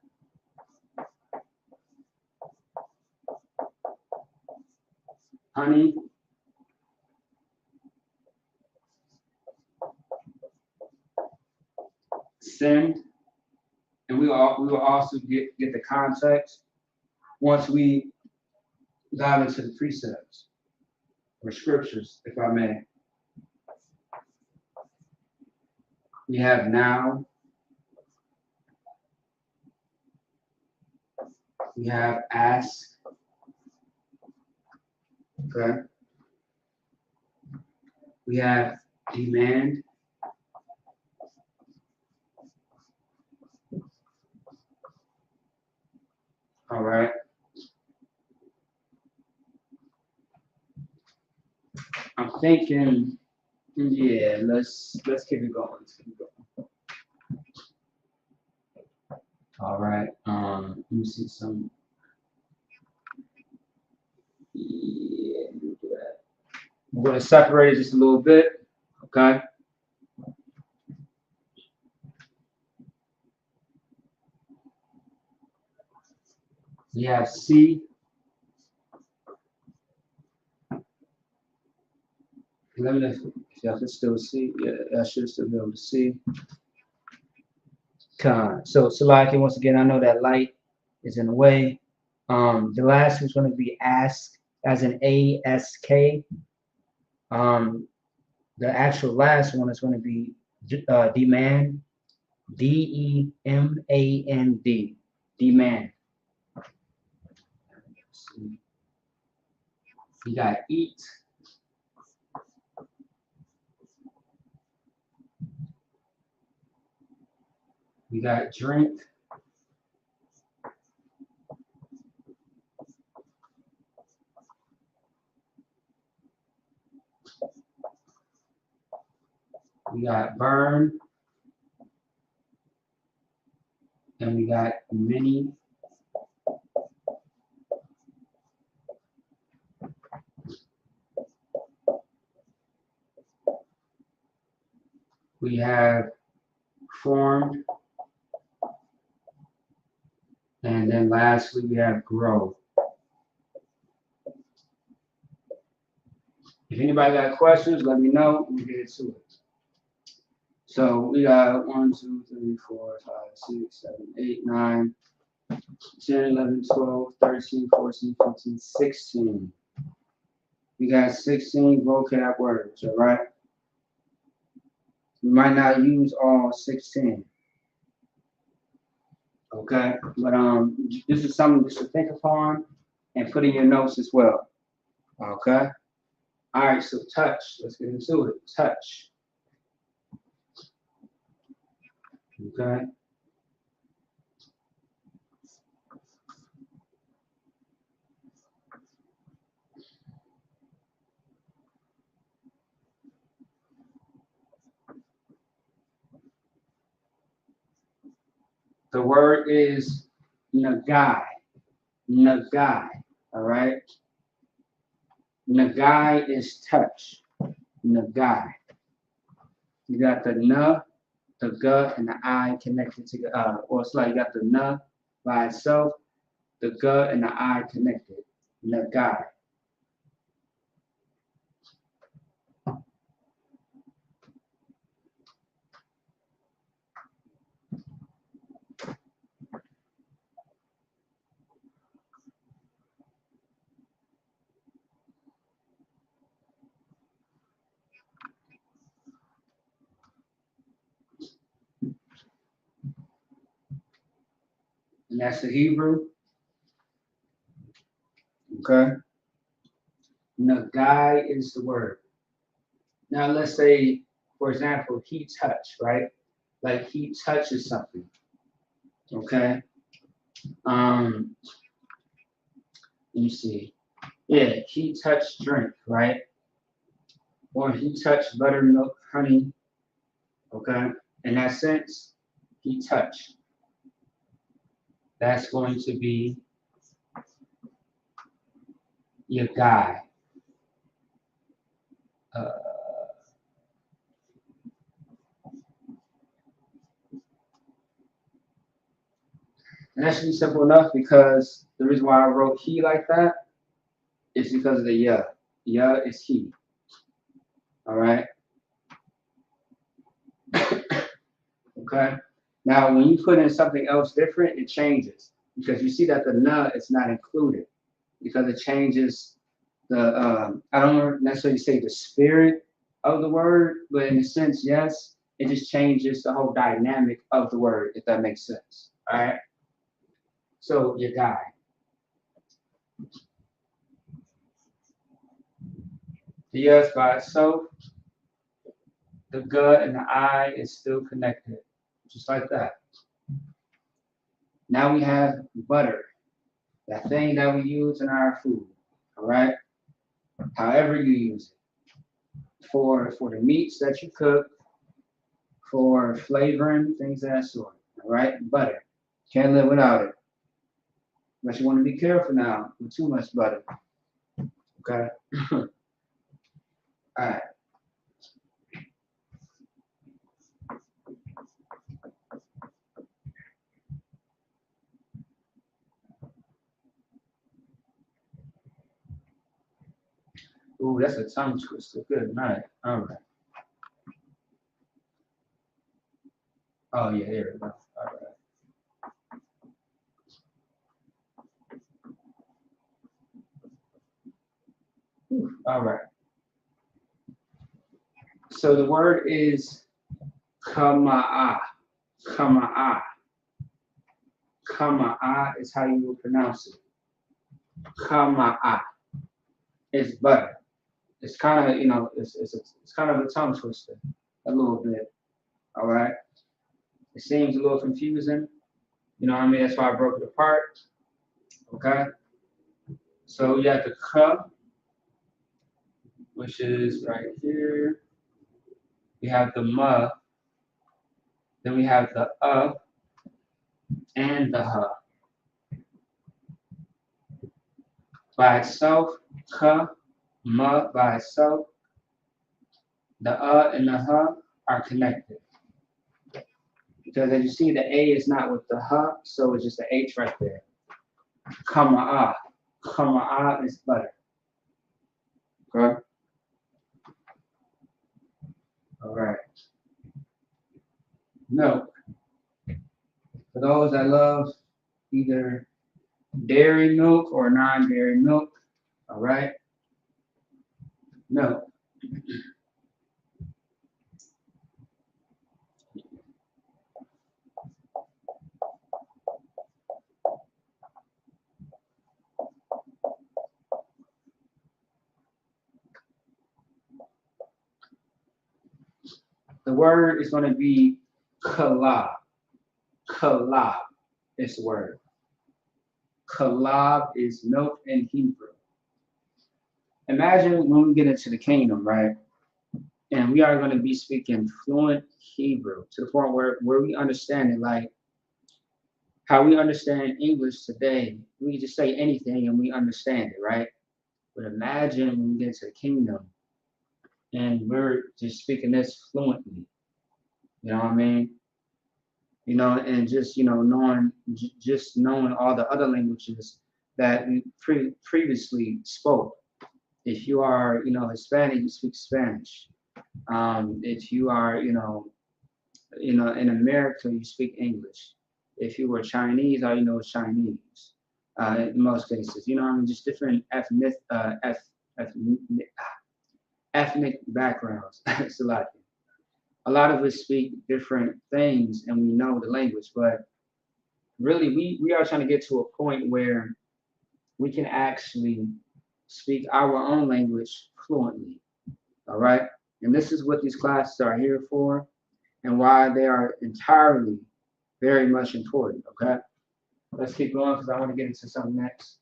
honey, send, and we will also get the context once we dive into the precepts or scriptures, if I may. We have now, we have ask, okay? We have demand, all right? I'm thinking, yeah, let's keep it going. Let's keep it going. All right. Let me see some. Yeah, let me do that. I'm going to separate it just a little bit, okay? We have C. Let me know if y'all can still see. Yeah, I should still be able to see. So like once again, I know that light is in the way. The last is going to be ask, as in ASK. The actual last one is going to be demand, DEMAND, demand. You got eat. We got drink. We got burn. And we got many. We have formed. And then lastly, we have grow. If anybody got questions, let me know. We'll get into it. So we got 1, 2, 3, 4, 5, 6, 7, 8, 9, 10, 11, 12, 13, 14, 15, 16. We got 16 vocab words, all right? We might not use all 16. Okay, but this is something just to think upon and put in your notes as well. Okay. All right, so touch. Let's get into it. Touch. Okay. The word is nagai. Nagai. All right. Nagai is touch. Nagai. You got the na, the ga, and the I connected together. Or it's like you got the na by itself, the ga and the I connected. Nagai. And that's the Hebrew. Okay. Nagai is the word. Now let's say, for example, he touched, right? Like he touches something. Okay. Let me see. Yeah, he touched drink, right? Or he touched buttermilk, honey. Okay. In that sense, he touched. That's going to be your guy. And that should be simple enough because the reason why I wrote he like that is because of the ya. Ya is he. All right. Okay. Now, when you put in something else different, it changes because you see that the na is not included because it changes the. I don't necessarily say the spirit of the word, but in a sense, yes, it just changes the whole dynamic of the word, if that makes sense. All right. So your guy. The yes by itself, the gut and the I is still connected, just like that. Now we have butter, that thing that we use in our food. All right. However you use it, for the meats that you cook, for flavoring, things of that sort. All right. Butter. Can't live without it. But you want to be careful now with too much butter. Okay. All right. Ooh, that's a tongue twister. Good night. All right. Oh yeah, there we go. All right. All right. So the word is kama'a. Kama'a. Kama'a is how you will pronounce it. Kama'a. It's butter. It's kind of, it's kind of a tongue twister, a little bit. All right. It seems a little confusing. You know what I mean? That's why I broke it apart. Okay. So you got the ka, which is right here. We have the ma. Then we have the and the ha. By itself, ka, ma by itself. The and the ha are connected. Because as you see, the A is not with the H, so it's just the H right there. Kama'a. Kama'a is butter. Okay? All right. Milk. For those that love either dairy milk or non-dairy milk, all right? Milk. The word is going to be kalab. Kalab is the word. Kalab is milk in Hebrew. Imagine when we get into the kingdom, right? And we are going to be speaking fluent Hebrew to the point where we understand it like how we understand English today. We can just say anything and we understand it, right? But imagine when we get to the kingdom and we're just speaking this fluently. You know what I mean? You know, and just, you know, knowing all the other languages that we previously spoke. If you are, you know, Hispanic, you speak Spanish. If you are, you know, in America, you speak English. If you were Chinese, all you know is Chinese. In most cases, you know, I mean, just different ethnic backgrounds. It's a lot of us speak different things and we know the language, but really we are trying to get to a point where we can actually speak our own language fluently. All right. And this is what these classes are here for and why they are entirely very much important. Okay. Let's keep going because I want to get into something next.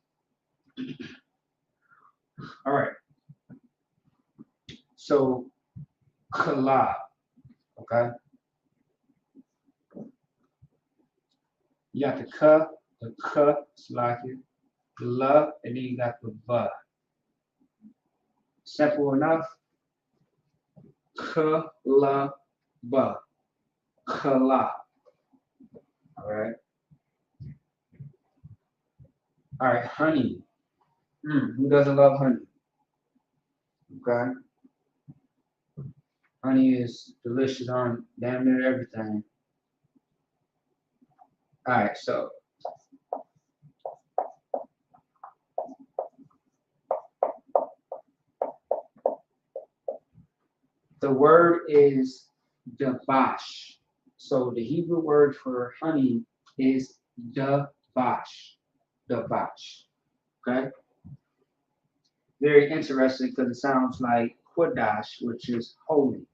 All right. So collab. Okay. You got the k, slaki, the la, and then you got the va. Simple enough. K, la, ba. Collab. All right. All right. Honey. Who doesn't love honey? Okay. Honey is delicious on damn near everything. All right, so the word is dabash. So the Hebrew word for honey is dabash. Dabash. Okay? Very interesting because it sounds like Qadash, which is holy.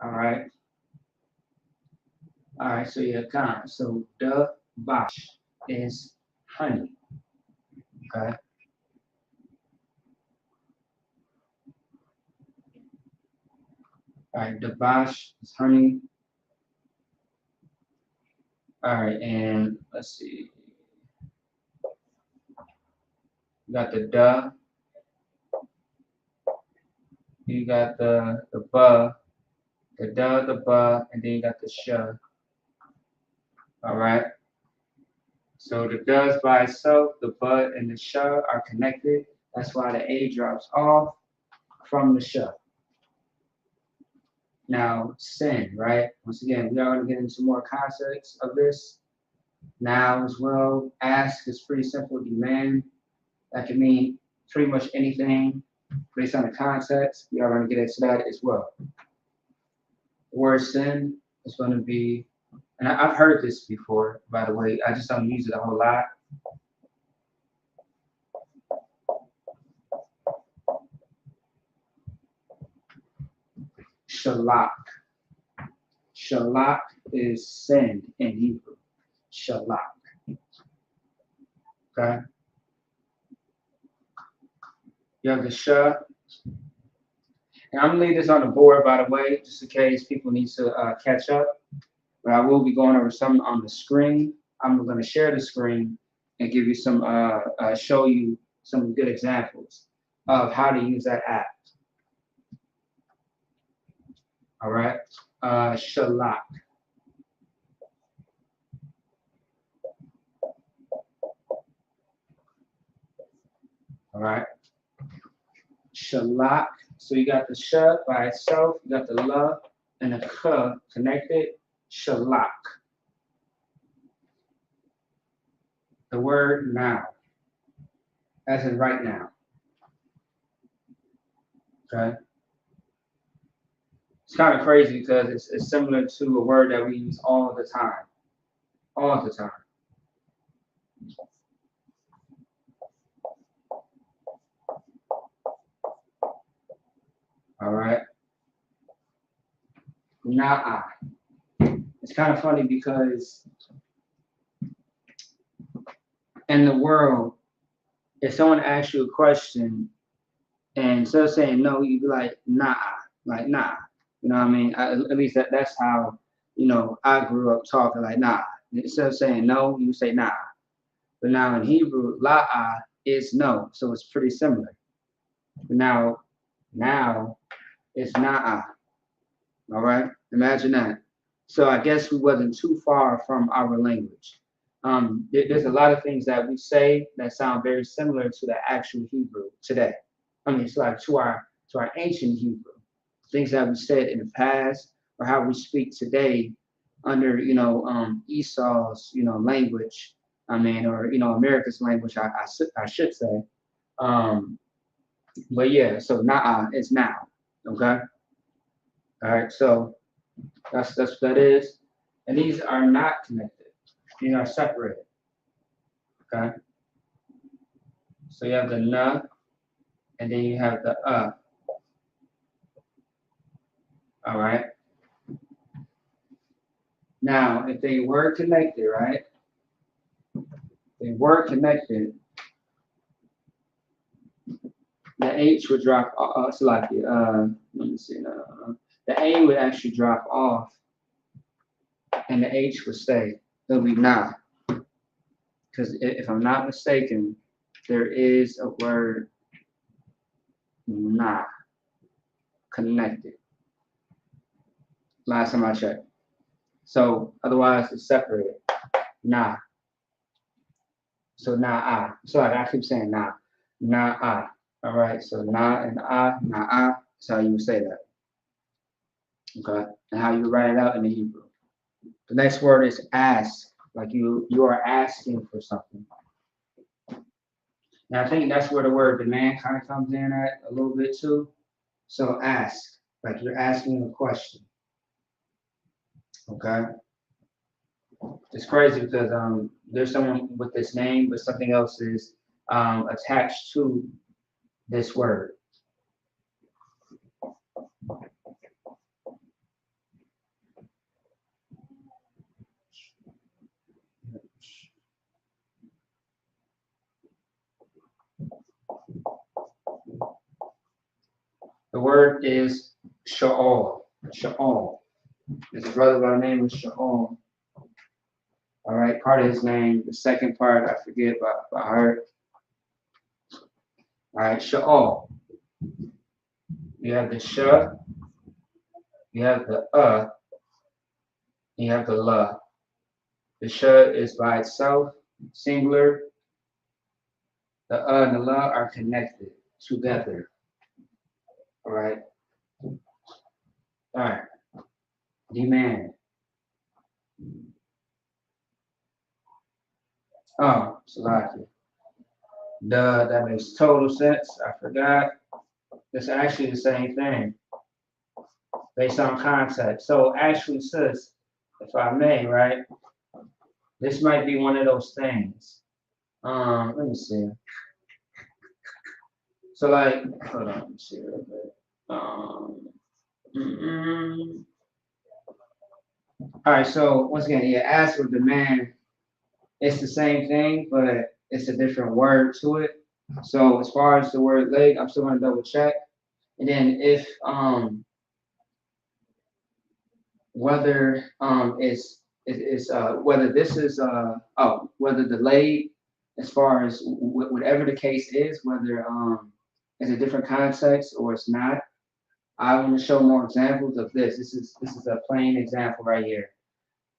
All right. All right, so yeah, kind. So dabash is honey. Okay. All right, dabash is honey. All right, and let's see. You got the duh. You got the ba, the duh, the ba, and then you got the sh. All right. So the does by itself, the ba and the sh are connected. That's why the a drops off from the sh. Now sin, right? Once again, we are going to get into more concepts of this now as well. Ask is pretty simple. Demand, that can mean pretty much anything based on the context. We are going to get into that as well. The word sin is going to be, and I've heard this before, by the way, I just don't use it a whole lot. Shalak. Shalak is send in Hebrew. Shalak. Okay? You have the shah. And I'm going to leave this on the board, by the way, just in case people need to catch up. But I will be going over something on the screen. I'm going to share the screen and give you some, show you some good examples of how to use that app. All right. Shalak. All right. Shalak. So you got the sh by itself, you got the la and the k connected. Shalak. The word now, as in right now. Okay. It's kind of crazy because it's similar to a word that we use all the time. All the time. All right. Nah. It's kind of funny because in the world, if someone asks you a question and instead of saying no, you'd be like nah. You know what I mean? At least that's how, I grew up talking like nah. Instead of saying no, you say nah. But now in Hebrew, la'ah is no. So it's pretty similar. But now it's na'ah. All right? Imagine that. So I guess we wasn't too far from our language. There's a lot of things that we say that sound very similar to the actual Hebrew today. I mean, it's like to our ancient Hebrew, things that we said in the past, or how we speak today under Esau's language. I mean, or America's language. I should say. Um, but yeah, so now is now. Okay. All right. So that's what that is, and these are not connected. These are separated. Okay. So you have the na, and then you have the all right. Now, if they were connected, right? They were connected. The H would drop. So like let me see. The A would actually drop off, and the H would stay. It'll be na. Because if I'm not mistaken, there is a word na connected. Last time I checked. So otherwise it's separated. Na. So na ah. Sorry, I keep saying na. Na ah. All right. So na and ah, na ah. That's how you would say that. Okay. And how you write it out in the Hebrew. The next word is ask. Like you are asking for something. And I think that's where the word demand kind of comes in at a little bit too. So ask. Like you're asking a question. Okay. It's crazy because there's someone with this name, but something else is attached to this word. The word is Sha'ol. Sha'ol. There's a brother by the name of Sha'ol. All right, part of his name. The second part I forget by heart. All right, Sha'ol. You have the Sha, you have the you have the La. The Sha is by itself, singular. The and the La are connected together. All right. All right. Demand. Oh, Salaki. Duh, that makes total sense. I forgot. It's actually the same thing based on context. So actually, sis, if I may, right, this might be one of those things. Let me see. So like, hold on, let me see real quick. All right, so once again, yeah, ask or demand, it's the same thing, but it's a different word to it. So as far as the word leg, I'm still gonna double check. And then if whether it's whether this is whether delayed as far as whatever the case is, whether it's a different context or it's not, I want to show more examples of this. This is a plain example right here.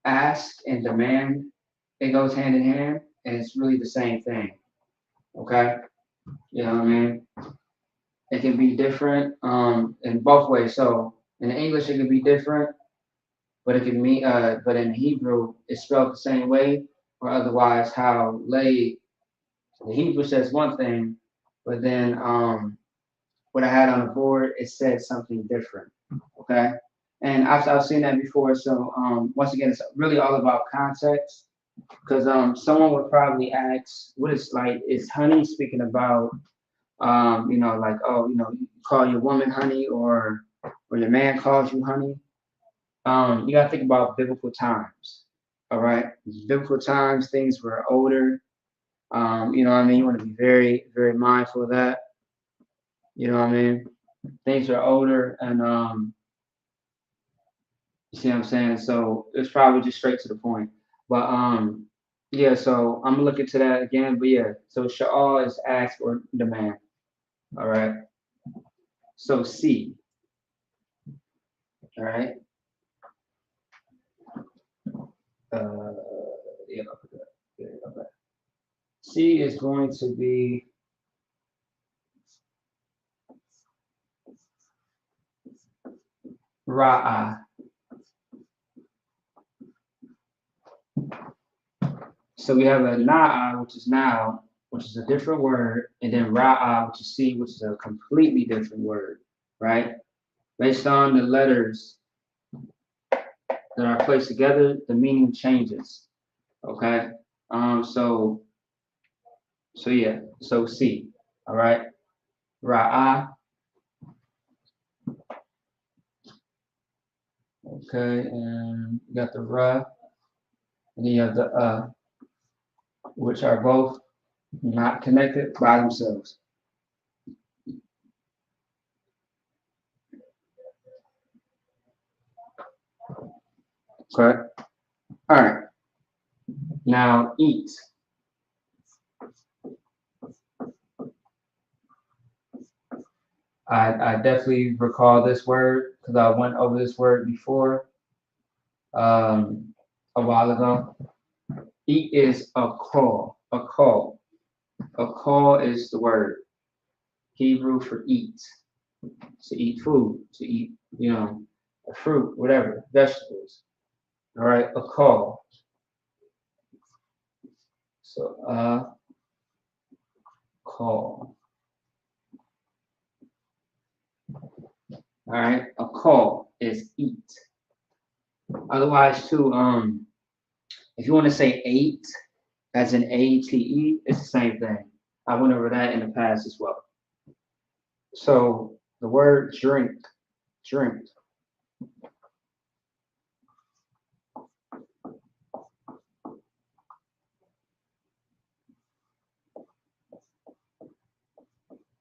Ask and demand, it goes hand in hand, and it's really the same thing. Okay, you know what I mean? It can be different in both ways. So in English, it can be different, but it can mean but in Hebrew, it's spelled the same way, or otherwise, how lay the Hebrew says one thing, but then what I had on the board, it said something different. Okay. And I've seen that before. So once again, it's really all about context. Because someone would probably ask, what is like, is honey speaking about, like, oh, you call your woman honey, or your man calls you honey. You got to think about biblical times. All right. Biblical times, things were older. You know what I mean? You want to be very, very mindful of that. You know what I mean? Things are older, and you see what I'm saying? So it's probably just straight to the point. But yeah, so I'm gonna look into that again. But yeah, so Sha'al is ask or demand. All right. So C, all right. Uh yeah, okay. Okay. C is going to be Ra'a. So we have a Na'a, which is now, which is a different word, and then Ra'a, which is C, which is a completely different word, right? Based on the letters that are placed together, the meaning changes. Okay. So yeah. So C. All right. Ra'a. Okay. And you got the Ra, and then you have the which are both not connected by themselves. Okay. All right. Now eat. I definitely recall this word because I went over this word before um, a while ago. Eat is a call. A call. A call is the word Hebrew for eat. To eat food, to eat, a fruit, whatever, vegetables. All right, a call. So call. All right, a call is eat. Otherwise, too, if you want to say ate, as in ATE, it's the same thing. I went over that in the past as well. So the word drink, drink.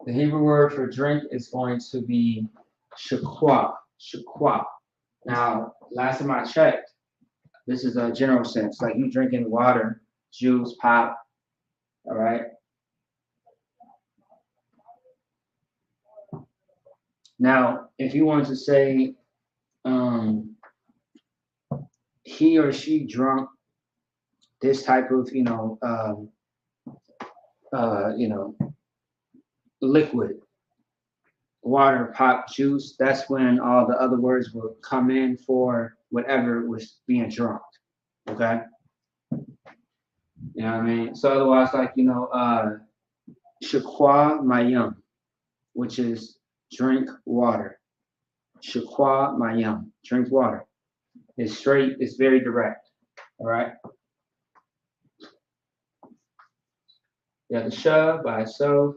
The Hebrew word for drink is going to be shakwa, shakwa. Now, last time I checked, this is a general sense, like you drinking water, juice, pop, all right? Now, if you want to say um, he or she drunk this type of, you know, liquid, water, pop, juice, that's when all the other words will come in for whatever was being drunk, okay? You know what I mean? So otherwise, like, shakwa mayam, which is drink water. Shakwa mayam, drink water. It's straight, it's very direct. All right. You got the sha by itself,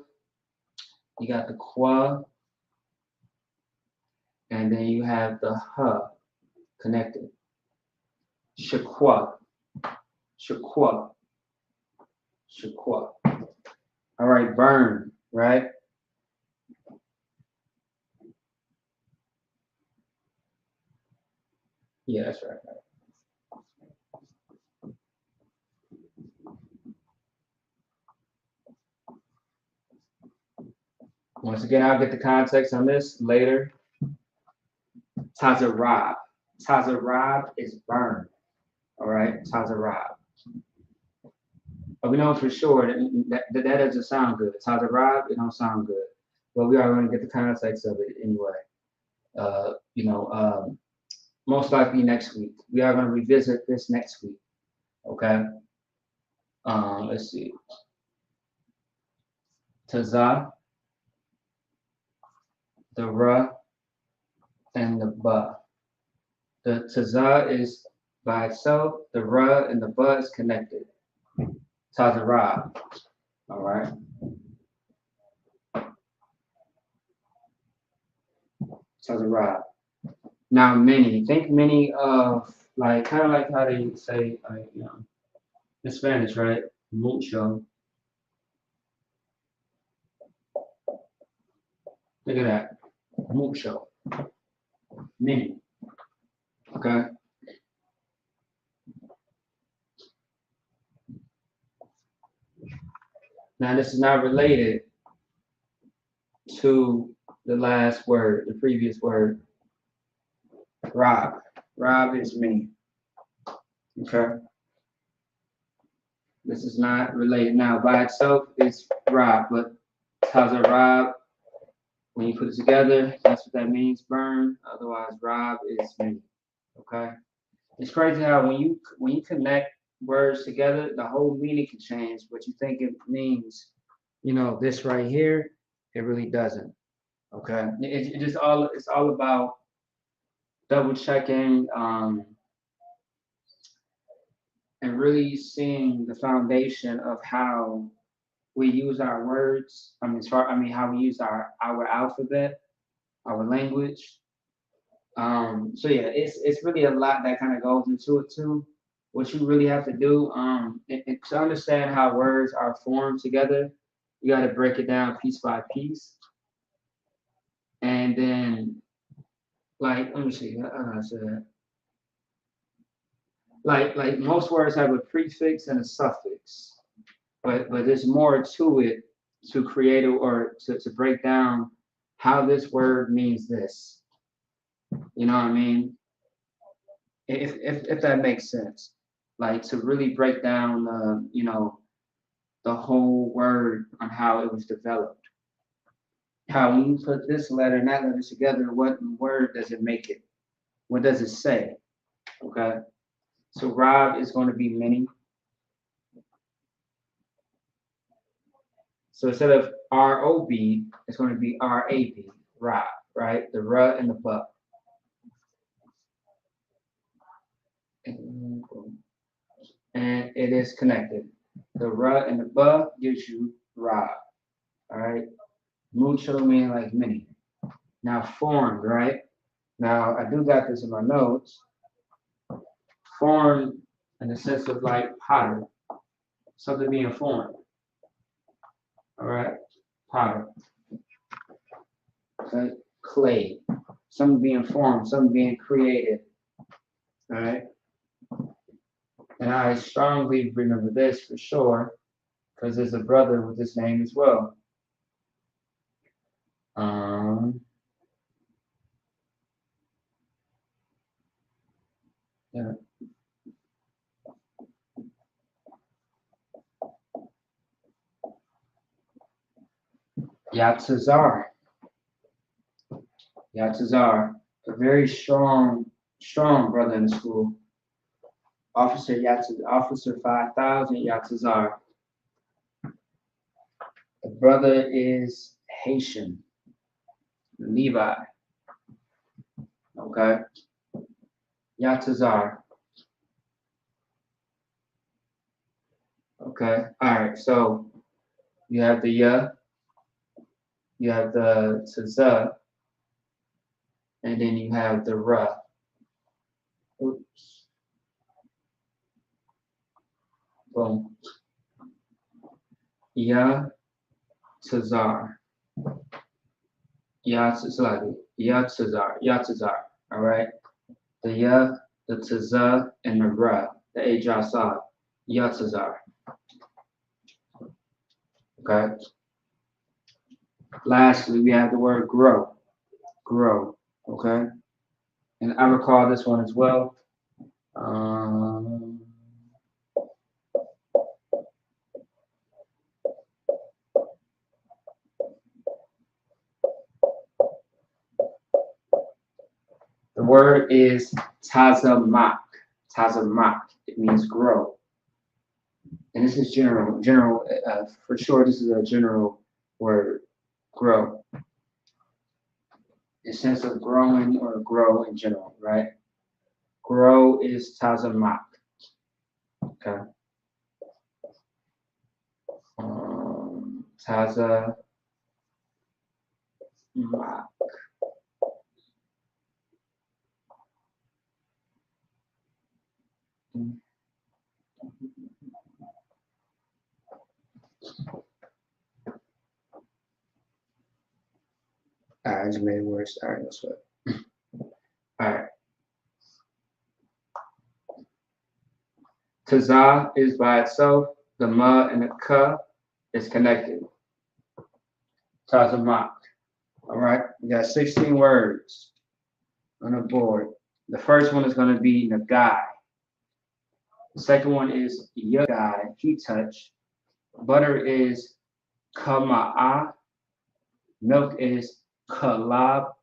you got the kwa, and then you have the ha connected. Shakwa, shakwa, shakwa. All right, burn, right? Yeah, that's right. Once again, I'll get the context on this later. Tazarab. Tazarab is burn. All right, Tazarab. But we know for sure that doesn't sound good. Tazarab, it don't sound good. But we are going to get the context of it anyway. You know, most likely next week. We are going to revisit this next week. Okay. Let's see. Tazah, the Ra, and the Ba. The Tazah is by itself. The Ra and the Ba is connected. Tazarab. All right. Tazarab. Now, many. Think many of like kind of like how they say, you know, in Spanish, right? Mucho. Look at that. Mucho. Many. Okay. Now, this is not related to the last word, the previous word. Rob. Rob is me. Okay. This is not related. Now, by itself, it's Rob, but Tazarab, when you put it together, that's what that means, burn. Otherwise, Rob is me. Okay. It's crazy how when you connect words together, the whole meaning can change. What you think it means, you know, this right here, it really doesn't. Okay. It just it's all about double checking, and really seeing the foundation of how we use our words. How we use our alphabet, our language. So yeah, it's really a lot that kind of goes into it too. What you really have to do, to understand how words are formed together, you got to break it down piece by piece, and then like let me see, how do I say that? Like most words have a prefix and a suffix, but there's more to it to create or to break down how this word means this. You know what I mean? If that makes sense, like to really break down, you know, the whole word on how it was developed. How when you put this letter and that letter together, what word does it make it? What does it say? Okay. So Rob is going to be many. So instead of R-O-B, it's going to be R-A-B, Rob, right? The R and the B. And it is connected. The R and the B gives you Rob, all right? Mucho meaning like many. Now formed, right? Now I do got this in my notes. Formed in the sense of like potter, something being formed. All right, potter. Okay, clay, something being formed, something being created. All right, and I strongly remember this for sure because there's a brother with this name as well. Yeah. Yatzazar. Yatzazar, a very strong brother in the school. Officer 5000 Yatzazar. The brother is Haitian, Levi. Okay, Yatzazar. Okay, all right. So you have the you have the Tazah, and then you have the Ra. Oops. Boom. Ya Tazar. Yatzazar. Yatzazar. All right. The Ya, the Tazah, and the Ra. The Ajasad. Yatzazar. Okay. Lastly, we have the word grow. Grow. Okay. And I recall this one as well. Um, the word is tazamak. Tazamak. It means grow. And this is general. For sure, this is a general word. Grow. In sense of growing or grow in general, right? Grow is tazamak. Okay. Tazamak. I just made it worse. All right, that's what. All right. Tazah is by itself. The ma and the ka is connected. Tazamak. All right. We got 16 words on the board. The first one is going to be nagai. The second one is yagai, he touch. Butter is kama'a. Milk is kalab.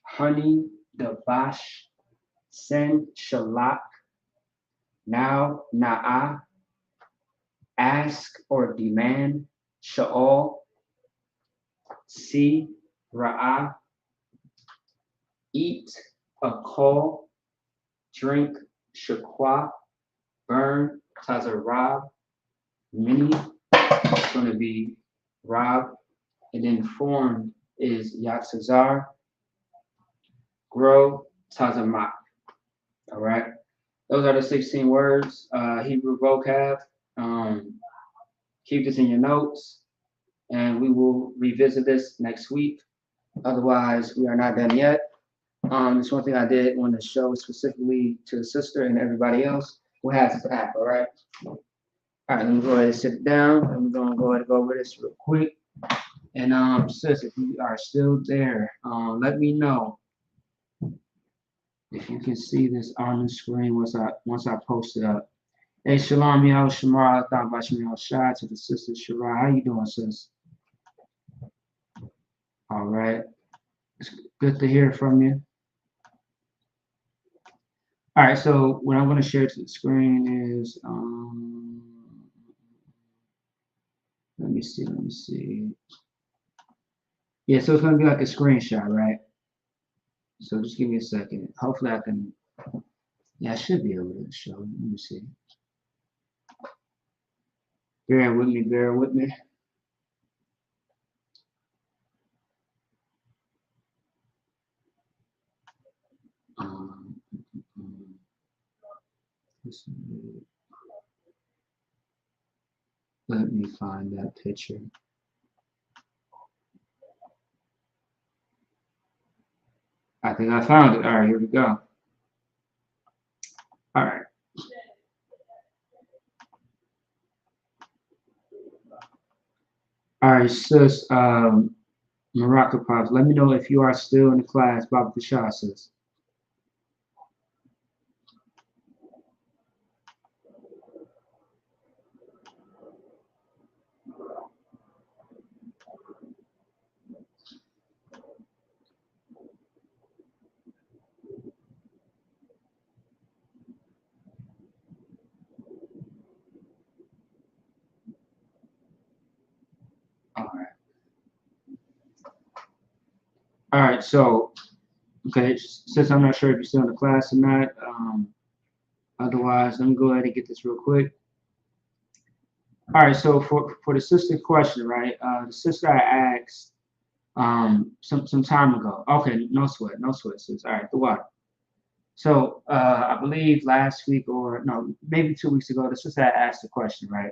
Honey, dabash. Sen, shalak. Now, na'a. Ask or demand, sha'al. See, ra'ah. Eat, a call. Drink, shaqwa. Burn, tazarab. Mini, it's going to be rob. And then formed is yatzazar. Grow, tazamak. All right. Those are the 16 words, Hebrew vocab. Keep this in your notes, and we will revisit this next week. Otherwise, we are not done yet. There's one thing I did want to show specifically to the sister and everybody else who has this app, all right? All right, let me go ahead and sit down, and we're going to go ahead and go over this real quick. And sis, if you are still there, let me know if you can see this on the screen once I post it up. Hey, Shalom, y'all, Shamar, I thought about you, Shah to the sister Shara. How you doing, sis? All right. It's good to hear from you. All right, so what I'm going to share to the screen is, let me see. Yeah, so it's going to be like a screenshot, right? So just give me a second. Hopefully I can, yeah, I should be able to show. Let me see. Bear with me. Let me find that picture. I think I found it. All right, here we go. All right. All right, sis, Morocco Pops, let me know if you are still in the class, Baba Shah says. All right, so, okay, since I'm not sure if you're still in the class or not, otherwise, let me go ahead and get this real quick. All right, so for the sister question, right, the sister I asked some time ago. Okay, no sweat, sis. All right, the water. So I believe last week or no, maybe 2 weeks ago, the sister had asked the question, right?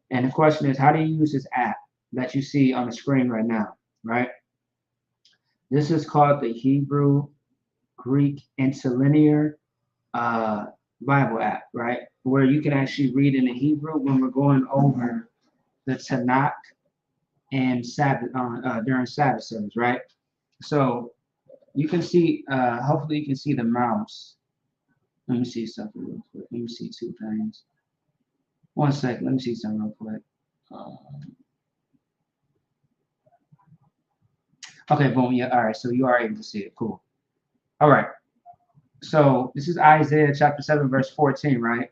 And the question is, how do you use this app that you see on the screen right now, right? This is called the Hebrew Greek Interlinear Bible app, right? Where you can actually read in the Hebrew when we're going over the Tanakh and Sabbath during Sabbath service, right? So You can see, hopefully you can see the mouse. Let me see something real quick. Let me see two things. One second. Let me see something real quick. Okay, boom. Yeah. All right. So you are able to see it. Cool. All right. So this is Isaiah chapter 7, verse 14, right?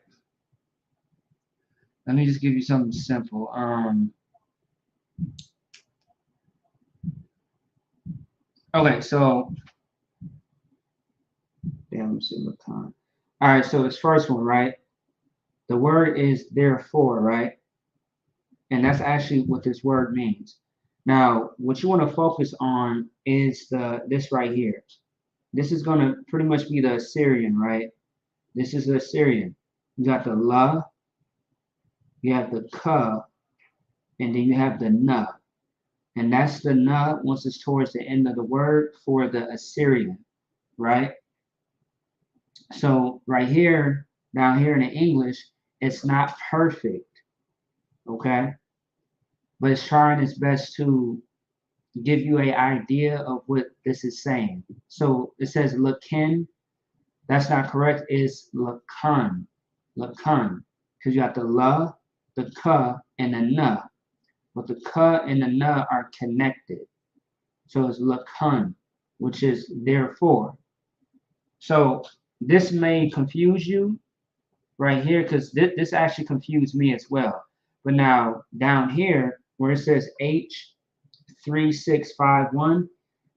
Let me just give you something simple. Okay, so damn, let me see what time. All right, so this first one, right? The word is therefore, right? And that's actually what this word means. Now, what you want to focus on is this right here. This is going to pretty much be the Assyrian, right? This is the Assyrian. You got the la, you have the ka, and then you have the na. And that's the na once it's towards the end of the word for the Assyrian, right? So right here, down here in the English, it's not perfect, okay? But it's trying its best to give you an idea of what this is saying. So it says lakin. That's not correct. It's lakan. Lakan. Because you have the la, the ka, and the na. But the ka and the na are connected. So it's lakan, which is therefore. So this may confuse you right here because this actually confused me as well. But now down here where it says H3651,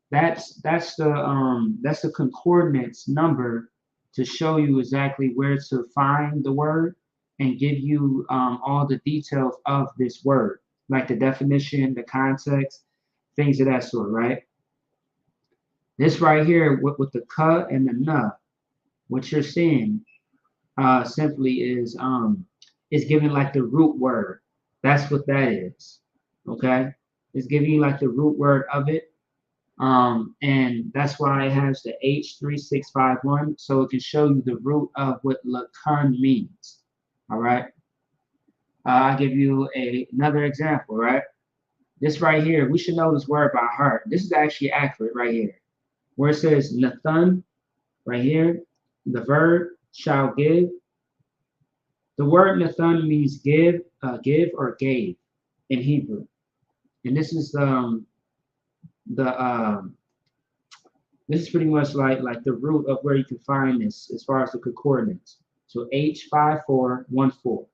that's the concordance number to show you exactly where to find the word and give you all the details of this word, like the definition, the context, things of that sort, right? This right here with the ka and the na, what you're seeing simply is giving like the root word. That's what that is. Okay, it's giving you like the root word of it. And that's why it has the H3651, so it can show you the root of what lakan means. All right. I'll give you another example, right? This right here, we should know this word by heart. This is actually accurate right here. Where it says Nathan, right here, the verb shall give. The word Nathan means give or gave in Hebrew. And this is the this is pretty much like the root of where you can find this as far as the concordance. So H5414.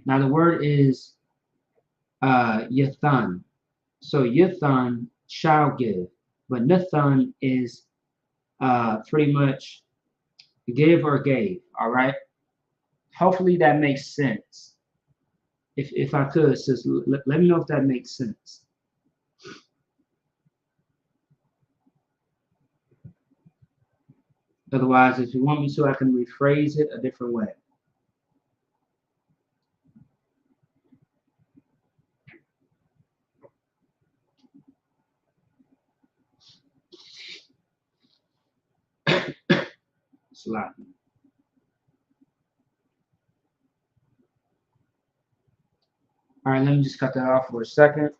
Now the word is Yathan. So Yathan shall give, but Nathan is pretty much give or gave. All right. Hopefully that makes sense. If I could, just let me know if that makes sense. Otherwise, if you want me to, I can rephrase it a different way. Sloppy. All right, let me just cut that off for a second.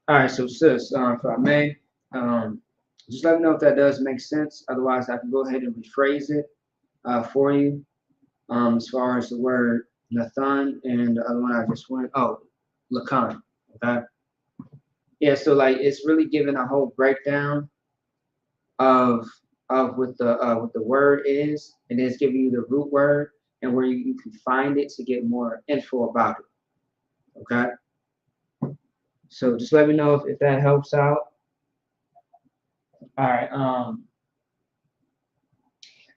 All right, so sis, if I may, just let me know if that does make sense. Otherwise, I can go ahead and rephrase it for you. As far as the word Nathan and the other one I just went, oh, Lakan. Okay. Yeah, so like it's really giving a whole breakdown of what the word is, and it's giving you the root word and where you can find it to get more info about it. Okay. So just let me know if that helps out. All right.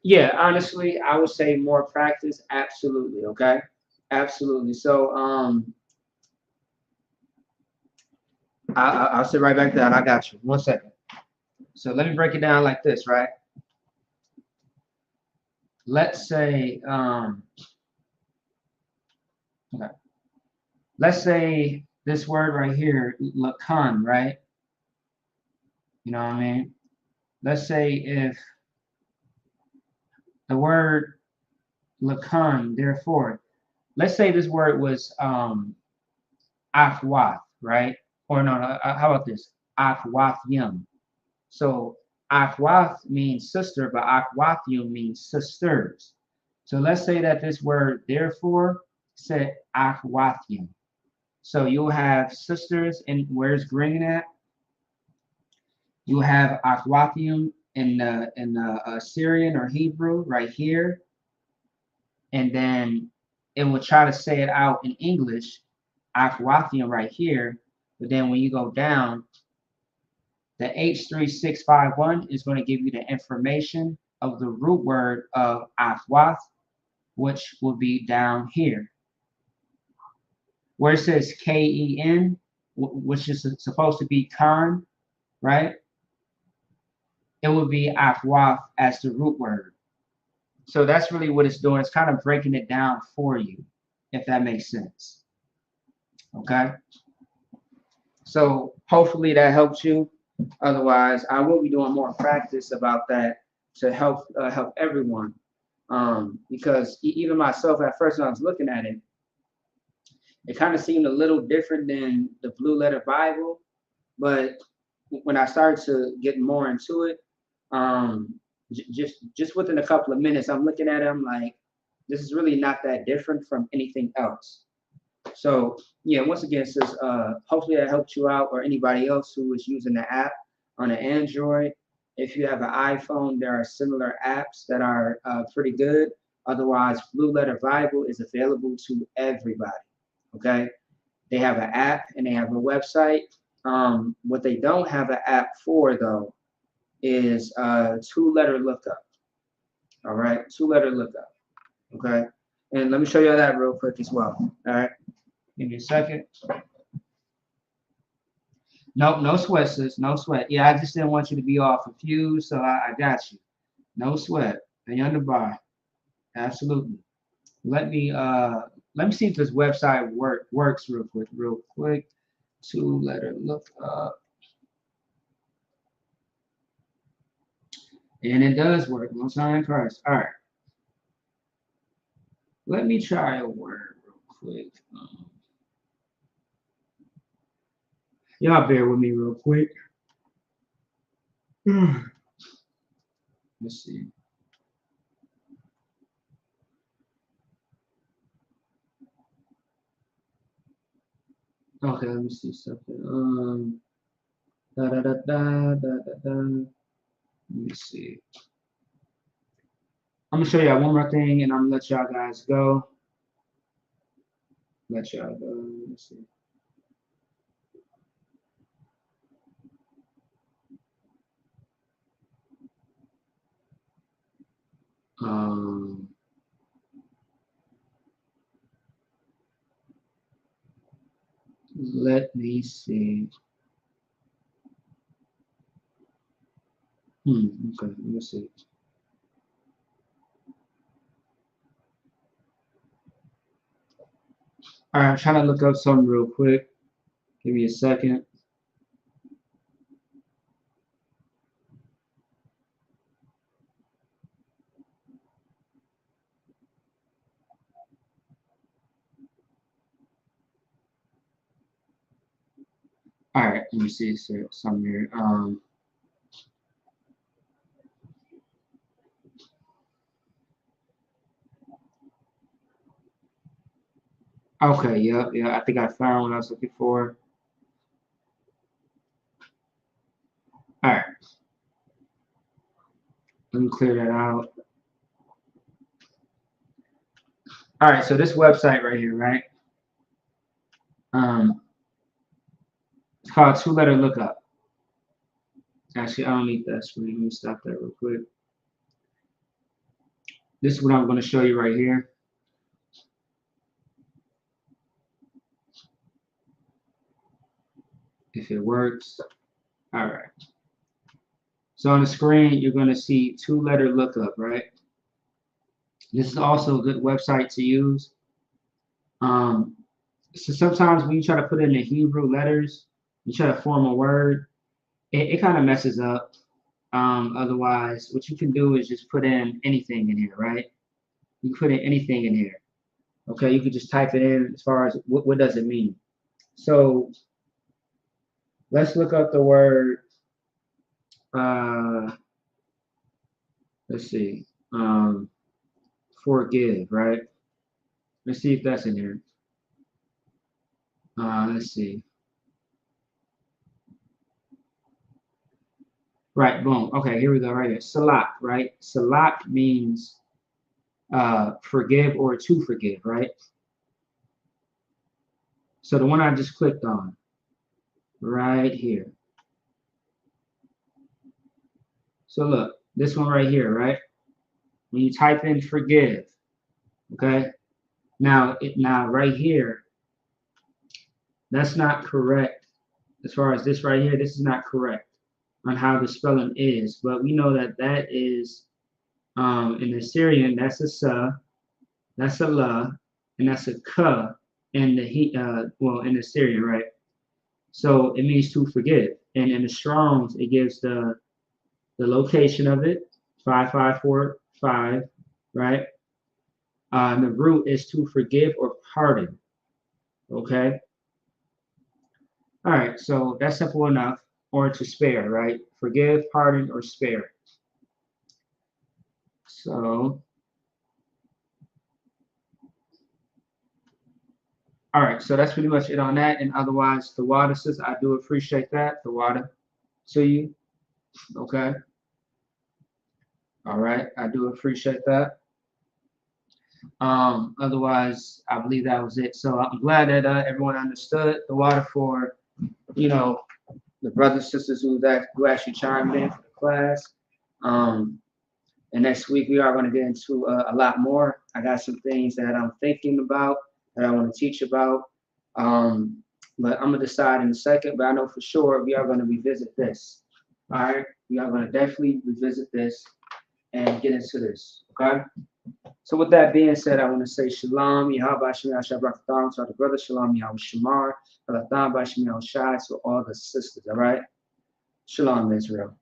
Yeah, honestly, I would say more practice. Absolutely. Okay. Absolutely. So I'll sit right back down. I got you. 1 second. So let me break it down like this, right? Let's say okay. Let's say this word right here, lakan, right? You know what I mean? Let's say if the word lakan, therefore, let's say this word was afwath, right? or no, no, how about this? Akhwathim. So akhwath means sister, but akhwathim means sisters. So let's say that this word therefore said akhwathim. So you'll have sisters, and where's green at? You have akhwathim in the Syrian or Hebrew right here, and then it will try to say it out in English, akhwathim right here. But then when you go down, the H3651 is going to give you the information of the root word of akhwath, which will be down here. Where it says K-E-N, which is supposed to be Khan, right? It would be akhwath as the root word. So that's really what it's doing. It's kind of breaking it down for you, if that makes sense. Okay? So hopefully that helps you. Otherwise, I will be doing more practice about that to help everyone. Because even myself, at first when I was looking at it, it kind of seemed a little different than the Blue Letter Bible. But when I started to get more into it, just within a couple of minutes, I'm looking at it, I'm like, this is really not that different from anything else. So yeah, once again, it says hopefully that helped you out, or anybody else who is using the app on an Android. If you have an iPhone, there are similar apps that are pretty good. Otherwise, Blue Letter Bible is available to everybody. Okay, they have an app and they have a website. What they don't have an app for though is two-letter lookup. All right, two-letter lookup. Okay, and let me show you that real quick as well. All right, give me a second. Nope, no sweat, sis. No sweat. Yeah, I just didn't want you to be all confused, so I got you. No sweat. Beyond the bar. Absolutely. Let me see if this website works real quick. Two-letter lookup. And it does work. No sign in Christ. All right. Let me try a word real quick. Y'all bear with me real quick. Let's see. Okay, let me see something. Da da da da da da da. Let me see. I'm gonna show y'all one more thing, and I'm gonna let y'all guys go. Let y'all go. Let's see. Let me see. Okay, let me see. All right, I'm trying to look up something real quick. Give me a second. All right, let me see something here. Okay, yeah, I think I found what I was looking for. All right, let me clear that out. All right, so this website right here, right? It's called Two-Letter Lookup. Actually, I don't need that screen. Let me stop that real quick. This is what I'm going to show you right here. If it works. All right. So on the screen, you're going to see two-letter lookup, right? This is also a good website to use. So sometimes when you try to put in the Hebrew letters, you try to form a word, it kind of messes up. Otherwise, what you can do is just put in anything in here, right? You can put in anything in here. Okay, you could just type it in as far as what does it mean. So Let's look up the word, uh, let's see, forgive, right? Let's see if that's in here. Let's see. Right, boom. Okay, here we go, right here. Salat, right? Salat means forgive or to forgive, right? So the one I just clicked on, right here. So look, this one right here, right? When you type in forgive, okay? Now right here, that's not correct. As far as this right here, this is not correct on how the spelling is. But we know that that is in the Syrian, that's a sa, that's a la, and that's a ka in the well in the Syrian, right? So it means to forgive. And in the Strongs, it gives the location of it, 5545, right? The root is to forgive or pardon. Okay. All right. So that's simple enough. Or to spare, right? Forgive, pardon, or spare. So, all right. So that's pretty much it on that. And otherwise, the water says, I do appreciate that. The water to you. Okay. All right. I do appreciate that. Otherwise, I believe that was it. So I'm glad that everyone understood the water for, you know, the brothers and sisters who actually chimed in for the class. Um, and next week we are going to get into a lot more. I got some things that I'm thinking about that I want to teach about. But I'm gonna decide in a second. But I know for sure we are going to revisit this. All right, we are going to definitely revisit this and get into this. Okay. So with that being said, I want to say shalom, Yahweh Shem Yahshua Barakatam to all the brothers, shalom, Yahweh Shamar, Baratam Bashim Yahweh Shai to all the sisters, all right? Shalom, Israel.